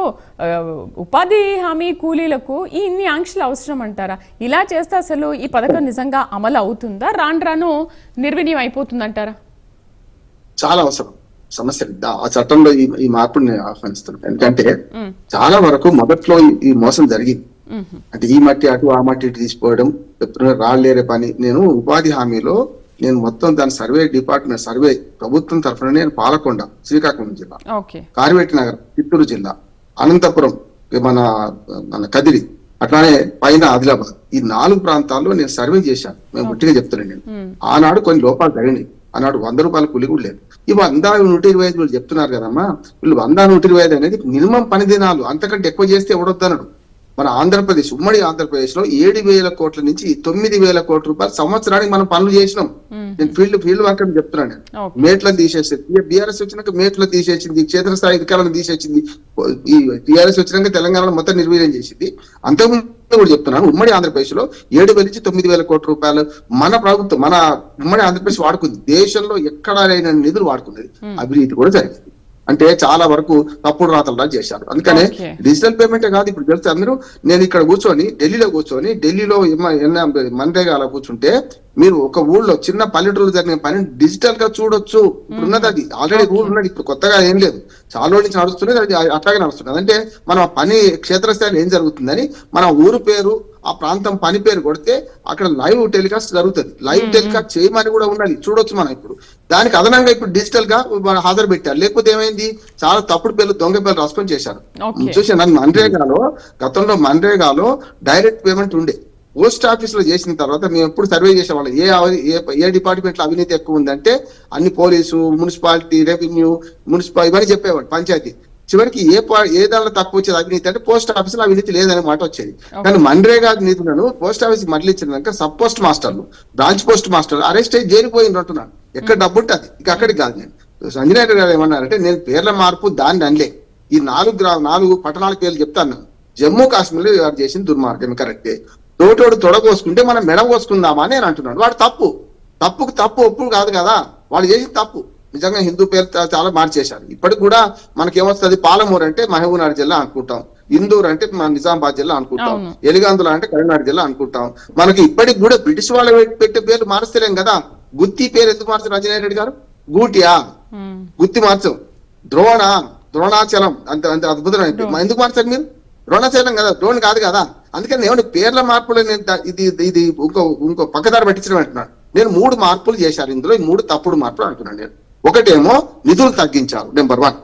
ఉపాధి హామీ కూలీలకు ఇన్ని ఆంక్షలు అవసరం అంటారా? ఇలా చేస్తే అసలు ఈ పథకం నిజంగా అమలు అవుతుందా? రాను నిర్వీర్యం అయిపోతుందంటారా? చాలా అవసరం సమస్య. ఆ చట్టంలో ఈ మార్పుని నేను ఆహ్వానిస్తున్నాను. ఎందుకంటే చాలా వరకు మొదట్లో ఈ మోసం జరిగింది. అంటే ఈ మట్టి అటు, ఆ మట్టి ఇటు తీసిపోవడం, రాళ్లేరే పని. నేను ఉపాధి హామీలో మొత్తం దాని సర్వే ప్రభుత్వం తరఫున నేను పాలకొండ, శ్రీకాకుళం జిల్లా, కార్వేటి నగర్, చిత్తూరు జిల్లా, అనంతపురం, మన కదిరి, అట్లానే పైన ఆదిలాబాద్, ఈ 4 ప్రాంతాల్లో నేను సర్వే చేశాను. మేము గట్టిగా చెప్తున్నాను. నేను ఆనాడు కొన్ని లోపాలు జరిగినాయి. ఆనాడు 100 రూపాయల కూలి కూడా లేదు. ఇవి 100-125 వీళ్ళు చెప్తున్నారు కదమ్మా. వీళ్ళు 100-125 అనేది మినిమం పని దినాలు. అంతకంటే ఎక్కువ చేస్తే ఎవడొద్దన్నాడు. మన ఆంధ్రప్రదేశ్, ఉమ్మడి ఆంధ్రప్రదేశ్ లో 7,000 కోట్ల నుంచి 9,000 కోట్ల రూపాయలు సంవత్సరానికి మనం పనులు చేసినాం. నేను ఫీల్డ్ వర్క్ అని చెప్తున్నాను. మేట్లను తీసేసింది బీఆర్ఎస్ వచ్చినాక, మేట్లను తీసేసింది, క్షేత్రస్థాయి అధికారులను తీసేసింది. ఈ టీఆర్ఎస్ వచ్చినాక తెలంగాణలో మొత్తం నిర్వీర్యం చేసింది. అంతకుముందు కూడా చెప్తున్నాను, ఉమ్మడి ఆంధ్రప్రదేశ్ లో 7,000 నుంచి 9,000 కోట్ల రూపాయలు మన ప్రభుత్వం, మన ఉమ్మడి ఆంధ్రప్రదేశ్ వాడుకుంది. దేశంలో ఎక్కడా లేని నిధులు వాడుకున్నది. అవినీతి కూడా జరిగింది. అంటే చాలా వరకు తప్పుడు రాతలు చేశారు. అందుకనే డిజిటల్ పేమెంటే కాదు. ఇప్పుడు తెలిస్తే అందరూ, నేను ఇక్కడ ఢిల్లీలో కూర్చొని మన్రేగాలో కూర్చుంటే మీరు ఒక ఊళ్ళో చిన్న పల్లెటూరు జరిగిన పని డిజిటల్ గా చూడొచ్చు. ఇప్పుడు ఉన్నది, అది ఆల్రెడీ రూల్ ఉన్నది. ఇప్పుడు కొత్తగా ఏం లేదు, చాలా రోజుల నుంచి నడుస్తున్నది. అది అట్లాగే నడుస్తున్నది. అంటే మనం పని క్షేత్రస్థాయిలో ఏం జరుగుతుందని మన ఊరు పేరు, ఆ ప్రాంతం పని పేరు కొడితే అక్కడ లైవ్ టెలికాస్ట్ జరుగుతుంది. లైవ్ టెలికాస్ట్ చేయమని కూడా ఉన్నది, చూడొచ్చు మనం. ఇప్పుడు దానికి అదనంగా ఇప్పుడు డిజిటల్ గా హాజరు పెట్టారు. లేకపోతే ఏమైంది, చాలా తప్పుడు పేర్లు, దొంగ పేర్లు రాసుకొని చేశారు. చూసాను మన్రేగాలో, గతంలో మన్రేగాలో డైరెక్ట్ పేమెంట్ ఉండే. పోస్ట్ ఆఫీస్ లో చేసిన తర్వాత మేము ఎప్పుడు సర్వే చేసేవాళ్ళం, ఏ డిపార్ట్మెంట్ లో అవినీతి ఎక్కువ ఉందంటే అన్ని పోలీసు, మున్సిపాలిటీ, రెవెన్యూ, ఇవన్నీ చెప్పేవాడు, పంచాయతీ. చివరికి ఏ దానిలో తక్కువ వచ్చేది అవినీతి అంటే పోస్ట్ ఆఫీస్ లో అవినీతి లేదనే మాట వచ్చేది. కానీ మన్రేగా నిధులను పోస్ట్ ఆఫీస్ మరలించినాక సబ్ పోస్ట్ మాస్టర్లు, బ్రాంచ్ పోస్ట్ మాస్టర్లు అరెస్ట్ అయ్యి జైలు పోయింది అంటున్నాను. ఎక్కడ డబ్బు ఉంటుంది ఇక అక్కడికి కాదు. నేను సంజయ్ గారు ఏమన్నారంటే, నేను పేర్ల మార్పు దాన్ని అనలే. ఈ 4 పట్టణాల పేర్లు చెప్తాను. జమ్మూ కాశ్మీర్ లో చేసిన దుర్మార్గం కరెక్టే. తోటోడు తొడగోసుకుంటే మనం మెడ కోసుకుందామా అని నేను అంటున్నాను. వాడు తప్పు ఒప్పుడు కాదు కదా, వాడు చేసిన తప్పు. నిజంగా హిందూ పేరు చాలా మార్చేశారు. ఇప్పటికి కూడా మనకేమొస్తుంది, పాలమూరు అంటే మహబూబ్నగర్ జిల్లా అనుకుంటాం, ఇందూర్ అంటే మన నిజామాబాద్ జిల్లా అనుకుంటాం, ఎలిగాందుల అంటే కరీంనగర్ జిల్లా అనుకుంటాం. మనకి ఇప్పటికి కూడా బ్రిటిష్ వాళ్ళు పెట్టే పేర్లు మార్చలేం కదా. గుత్తి పేరు ఎందుకు మార్చారు అంజనేయ రెడ్డి గారు? గూటియా, గుత్తి మార్చం. ద్రోణాచలం అంత అద్భుతమైన ఎందుకు మార్చారు మీరు? ద్రోణాచలం కదా, ద్రోణ్ కాదు కదా. అందుకని నేను పేర్ల మార్పులు ఇది ఇంకో పక్కదారి పట్టించడం అంటున్నాను. నేను 3 మార్పులు చేశాను ఇందులో. ఈ 3 తప్పుడు మార్పులు అంటున్నాను నేను. ఒకటేమో నిధులు తగ్గించారు, నెంబర్ 1.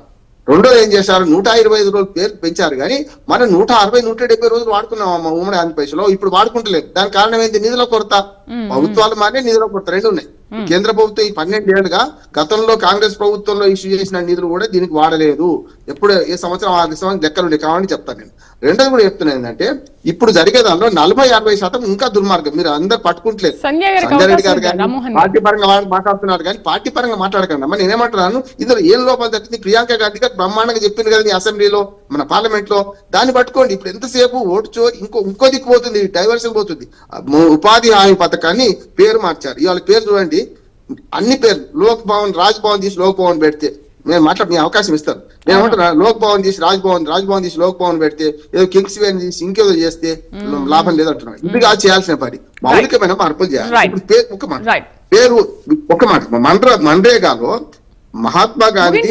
రెండోది ఏం చేశారు, 125 రోజులు పేరు పెంచారు కానీ మనం 160, 170 రోజులు వాడుకున్నాం ఉమ్మడి ఆంధ్రప్రదేశ్లో. ఇప్పుడు వాడుకుంటలేదు. దానికి కారణం ఏంటి? నిధుల కొరత. ప్రభుత్వాలు మారే నిధుల కొరత రెండు ఉన్నాయి. కేంద్ర ప్రభుత్వం ఈ 12 ఏళ్లుగా గతంలో కాంగ్రెస్ ప్రభుత్వంలో ఇష్యూ చేసిన నిధులు కూడా దీనికి వాడలేదు. ఎప్పుడు ఏ సంవత్సరం 6 సంవత్సరం లెక్కలు ఉండే కావాలని చెప్తాను నేను. రెండోది కూడా చెప్తున్నా ఏంటంటే ఇప్పుడు జరిగే దానిలో 40-60% ఇంకా దుర్మార్గం. మీరు అందరు పట్టుకుంటలేదు. సంజయ్ రెడ్డి గారు కానీ పార్టీ పరంగా మాట్లాడుతున్నారు కానీ పార్టీ పరంగా మాట్లాడకండి అమ్మా. నేనేమంటున్నాను, ఇందులో ఏం లోపాలు జరిగింది? ప్రియాంక గాంధీ గారు బ్రహ్మాండంగా చెప్పింది కదా అసెంబ్లీలో, మన పార్లమెంట్ లో. దాన్ని పట్టుకోండి. ఇప్పుడు ఎంతసేపు ఓటు ఇంకో దిక్కు పోతుంది, డైవర్షన్ పోతుంది. ఉపాధి హామీ పథకాన్ని పేరు మార్చారు. ఇవాళ పేరు చూడండి, అన్ని పేర్లు లోక్ భవన్, రాజ్ భవన్ తీసి లోక్ భవన్ పెడితే నేను మీ అవకాశం ఇస్తాను. నేను ఏమంటున్నా, లోక్ భవన్ తీసి రాజ్ భవన్ తీసి లోక్ భవన్ పెడితే ఏదో కింగ్స్ వేర్ తీసి ఇంకేదో చేస్తే లాభం లేదంటున్నాను. ఇది కాదు చేయాల్సిన పని, మౌలికమైన మార్పులు చేయాలి. ఇప్పుడు పేరు ఒక మాట, మన్రేగాలో మహాత్మా గాంధీ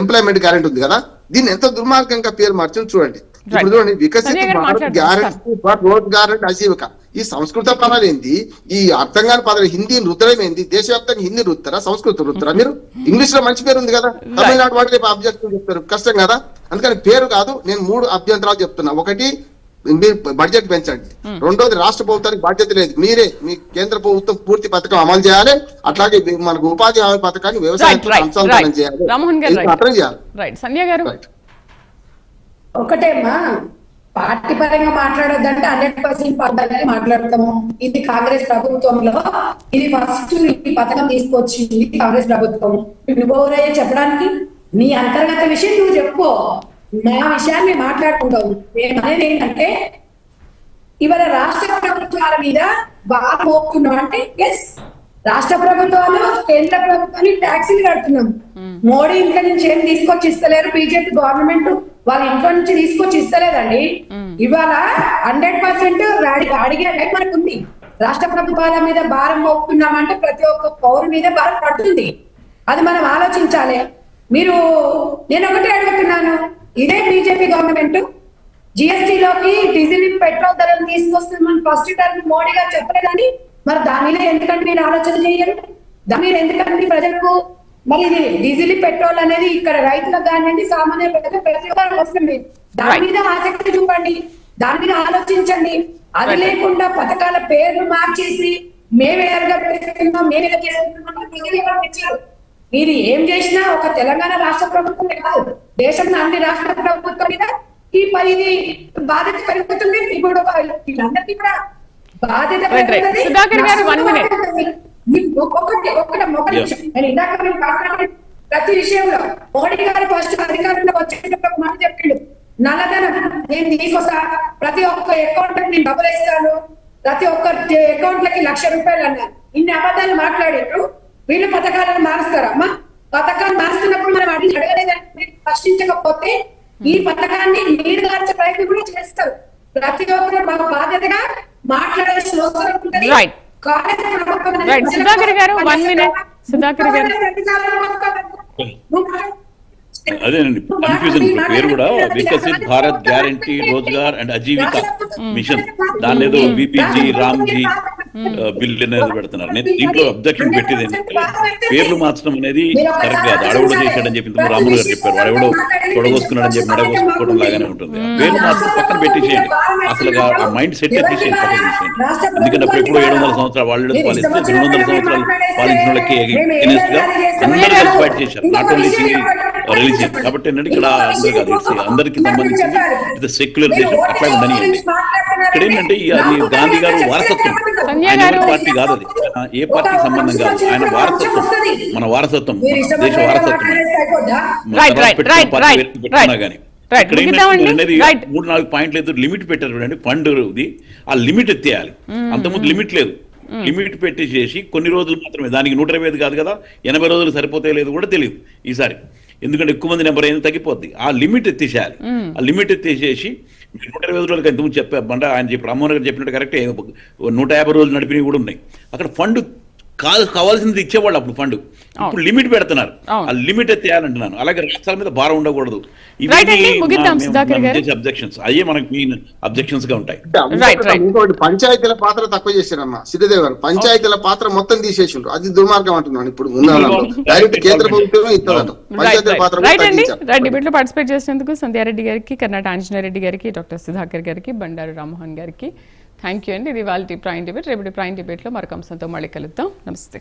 ఎంప్లాయ్మెంట్ గ్యారెంటీ ఉంది కదా, దీన్ని ఎంత దుర్మార్గంగా పేరు మార్చని చూడండి. ఇప్పుడు చూడండి, Viksit Bharat guarantee for Rozgar and Ajeevika. ఈ సంస్కృత పదాలు ఏంది, ఈ అర్థం కాని పదాలు హిందీ రుద్దరం ఏంది? దేశవ్యాప్తంగా హిందీ రుద్దరా, సంస్కృతం రుద్దరా? మీరు ఇంగ్లీష్ లో మంచి పేరు ఉంది కదా, తమిళనాడు వాటి రేపు అభ్యర్థులు చెప్తారు, కష్టం కదా. అందుకని పేరు కాదు, నేను 3 అభ్యంతరాలు చెప్తున్నా. ఒకటి, మీరు బడ్జెట్ పెంచండి. రెండోది, రాష్ట్ర ప్రభుత్వానికి బాధ్యత లేదు, మీరే మీ కేంద్ర ప్రభుత్వం పూర్తి పథకం అమలు చేయాలి. అట్లాగే మనకు ఉపాధి హామీ పథకాన్ని వ్యవసాయం అనుసంధానం చేయాలి. ఒకటేమ్మా, పార్టీ పరంగా మాట్లాడొద్దంటే 100% పద్ధతిగానే మాట్లాడతాము. ఇది కాంగ్రెస్ ప్రభుత్వంలో ఇది ఫస్ట్ ఈ పథకం తీసుకొచ్చింది కాంగ్రెస్ ప్రభుత్వం. నువ్వెవరయ్యా చెప్పడానికి? నీ అంతర్గత విషయం నువ్వు చెప్పుకో, మా విషయాన్ని మాట్లాడుకుంటావు. మేము అనేది ఏంటంటే, ఇవాళ రాష్ట్ర ప్రభుత్వాల మీద బాగా మోపుతున్నాం అంటే, ఎస్ రాష్ట్ర ప్రభుత్వాలు కేంద్ర ప్రభుత్వాన్ని ట్యాక్సీలు కడుతున్నాం. మోడీ ఇంట్లో నుంచి ఏం తీసుకొచ్చి ఇస్తలేరు, బీజేపీ గవర్నమెంట్ వాళ్ళ ఇంట్లో నుంచి తీసుకొచ్చి ఇస్తలేదండి. ఇవాళ 100% అడిగే టైం మనకు ఉంది. రాష్ట్ర ప్రభుత్వాల మీద భారం మోపుతున్నామంటే ప్రతి ఒక్క పౌరు మీద భారం పడుతుంది. అది మనం ఆలోచించాలి. నేను ఒకటే అడుగుతున్నాను, ఇదే బీజేపీ గవర్నమెంట్ జిఎస్టీలోకి డీజిల్ పెట్రోల్ ధరలు తీసుకొస్తుందని ఫస్ట్ టైం మోడీ గారు చెప్పలేదని, మరి దాని మీద ఎందుకంటే మీరు ఆలోచన చేయరు? దాని మీద ఎందుకంటే ప్రజలకు మరి ఇది డీజిల్ పెట్రోల్ అనేది ఇక్కడ రైతులకు కానివ్వండి, సామాన్య ప్రజలు ప్రతి ఒక్కరు వస్తుంది. దాని మీద ఆసక్తి చూపండి, దాని మీద ఆలోచించండి. అది లేకుండా పథకాల పేర్లు మార్చేసి మేమే ఎరగబెడుతున్నాం, మేమే చేస్తున్నాం. మీరు ఏం చేసినా ఒక తెలంగాణ రాష్ట్ర ప్రభుత్వమే కాదు, దేశంలో అన్ని రాష్ట్ర ప్రభుత్వం మీద ఈ బాధ్యత పెరుగుతుంది. ఇప్పుడు వీళ్ళందరికీ కూడా బాధ్యత ప్రతి విషయంలో మోడీ గారు ఫస్ట్ అధికారంలో వచ్చేటప్పుడు మాట చెప్పిండు, నల్లధనం నేను తీసుకొస్తా, ప్రతి ఒక్క అకౌంట్ నేను డబ్బులు ఇస్తాను, ప్రతి ఒక్క అకౌంట్ లకి ₹1,00,000 అన్నారు. ఇన్ని అబద్ధాలు మాట్లాడారు. వీళ్ళు పథకాలను మారుస్తారా అమ్మా? పథకాలు మారుస్తున్నప్పుడు మనం అడిగి అడగలేదని ప్రశ్నించకపోతే ఈ పథకాన్ని నీరు గార్చే ప్రయత్నం కూడా చేస్తారు. ప్రతి ఒక్కరు మాకు బాధ్యతగా మాట్లాడాల్సిన అవసరం ఉంటుంది. సుధాకర్ గారు 1 minute. సుధాకర్ గారు అదేనండి కన్ఫ్యూజన్. పేరు కూడా Viksit Bharat guarantee Rozgar and Ajeevika mission, దాని ఏదో విపిజీ రామ్జీ బిల్ అనేది పెడుతున్నారు. నేను దీంట్లో అబ్జెక్షన్ పెట్టేది ఏంటంటే, పేర్లు మార్చడం అనేది కరెక్ట్ కాదు. ఆడెవడో చేశాడని చెప్పి రాములు గారు చెప్పారు, వాడెవడో తొడగొస్తున్నాడని చెప్పి మెడగొసుకోవడం లాగానే ఉంటుంది. పేర్లు మార్చడం పక్కన పెట్టేసేయండి, అసలు ఆ మైండ్ సెట్ ఎత్తేసేయండి, పక్కన తీసేయండి. ఎందుకంటే అప్పుడు ఎప్పుడో 700 సంవత్సరాలు వాళ్ళు పాలిస్తే 200 సంవత్సరాలు పాలించిన వాళ్ళకి ఎగెనెస్ట్ గా అందరూ కలిసి ఫైట్ చేశారు, నాట్ ఓన్లీ సింగిల్ రిలీజియన్. కాబట్టి ఏంటంటే ఇక్కడ అందరికి సంబంధించి సెక్యులర్ దేశం అట్లా ఉండని అండి. ఇక్కడ ఏంటంటే అది గాంధీ గారు వారసత్వం, ఆయన పార్టీ కాదు, అది ఏ పార్టీకి సంబంధం కాదు, ఆయన వారసత్వం, మన వారసత్వం, దేశ వారసత్వం. పెట్టుకున్నా కానీ ఇక్కడ ఏంటంటే 3-4 పాయింట్లు ఏదో లిమిట్ పెట్టారు చూడండి, ఫండ్ ఇది, ఆ లిమిట్ ఎత్తేయాలి. అంతకుముందు లిమిట్ లేదు, లిమిట్ పెట్టేసేసి కొన్ని రోజులు మాత్రమే, దానికి 125 కాదు కదా, 80 రోజులు సరిపోతాయి లేదు కూడా తెలియదు ఈసారి, ఎందుకంటే ఎక్కువ మంది నెంబర్ అయింది తగ్గిపోద్ది. ఆ లిమిట్ ఎత్తేసేయాలి. ఆ లిమిట్ ఎత్తేసేసి 120 రోజులకి ఇంతకుముందు చెప్పారంటే ఆయన చెప్పి రామ్మోహన్ గారు చెప్పినట్టు కరెక్టే, 150 రోజులు నడిపినవి కూడా ఉన్నాయి. అక్కడ ఫండ్ కావాల్సింది ఇచ్చేవాళ్ళు అప్పుడు ఫండ్. ఇప్పుడు లిమిట్ పెడుతున్నారు. అవును. ఆ లిమిట్ ఎత్తేయాలంటున్నాను. అలాగే రాష్ట్రాల మీద భారం ఉండకూడదు. Right అండి, ముగిద్దాం సుధాకర్ గారు. అబ్జెక్షన్స్ అయ్యే మనకి మెయిన్ అబ్జెక్షన్స్ గా ఉంటాయి. ఇంకోటి పంచాయతీల పాత్ర తక్కువ చేశారమ్మా శ్రీదేవి గారు. పంచాయతీల పాత్ర మొత్తం తీసేసిండ్రు. అది దుర్మార్గం అంటున్నాను. ఇప్పుడు డైరెక్ట్ కేంద్ర ప్రభుత్వం ఇస్తుందట. పంచాయతీల పాత్ర కూడా రైట్ అండి, తగ్గించారు. డిబేట్ లో పార్టిసిపేట్ చేసినందుకు సంధ్యారెడ్డి గారికి, కర్ణాట ఆంజనేయరెడ్డి గారికి, డాక్టర్ సుధాకర్ గారికి, బండారు రామ్మోహన్ గారికి థ్యాంక్ యూ అండి. ఇది వాళ్ళ ప్రైమ్ డిబేట్. రేపటి ప్రైమ్ డిబేట్ లో మరొక అంశంతో మళ్ళీ కలుద్దాం. నమస్తే.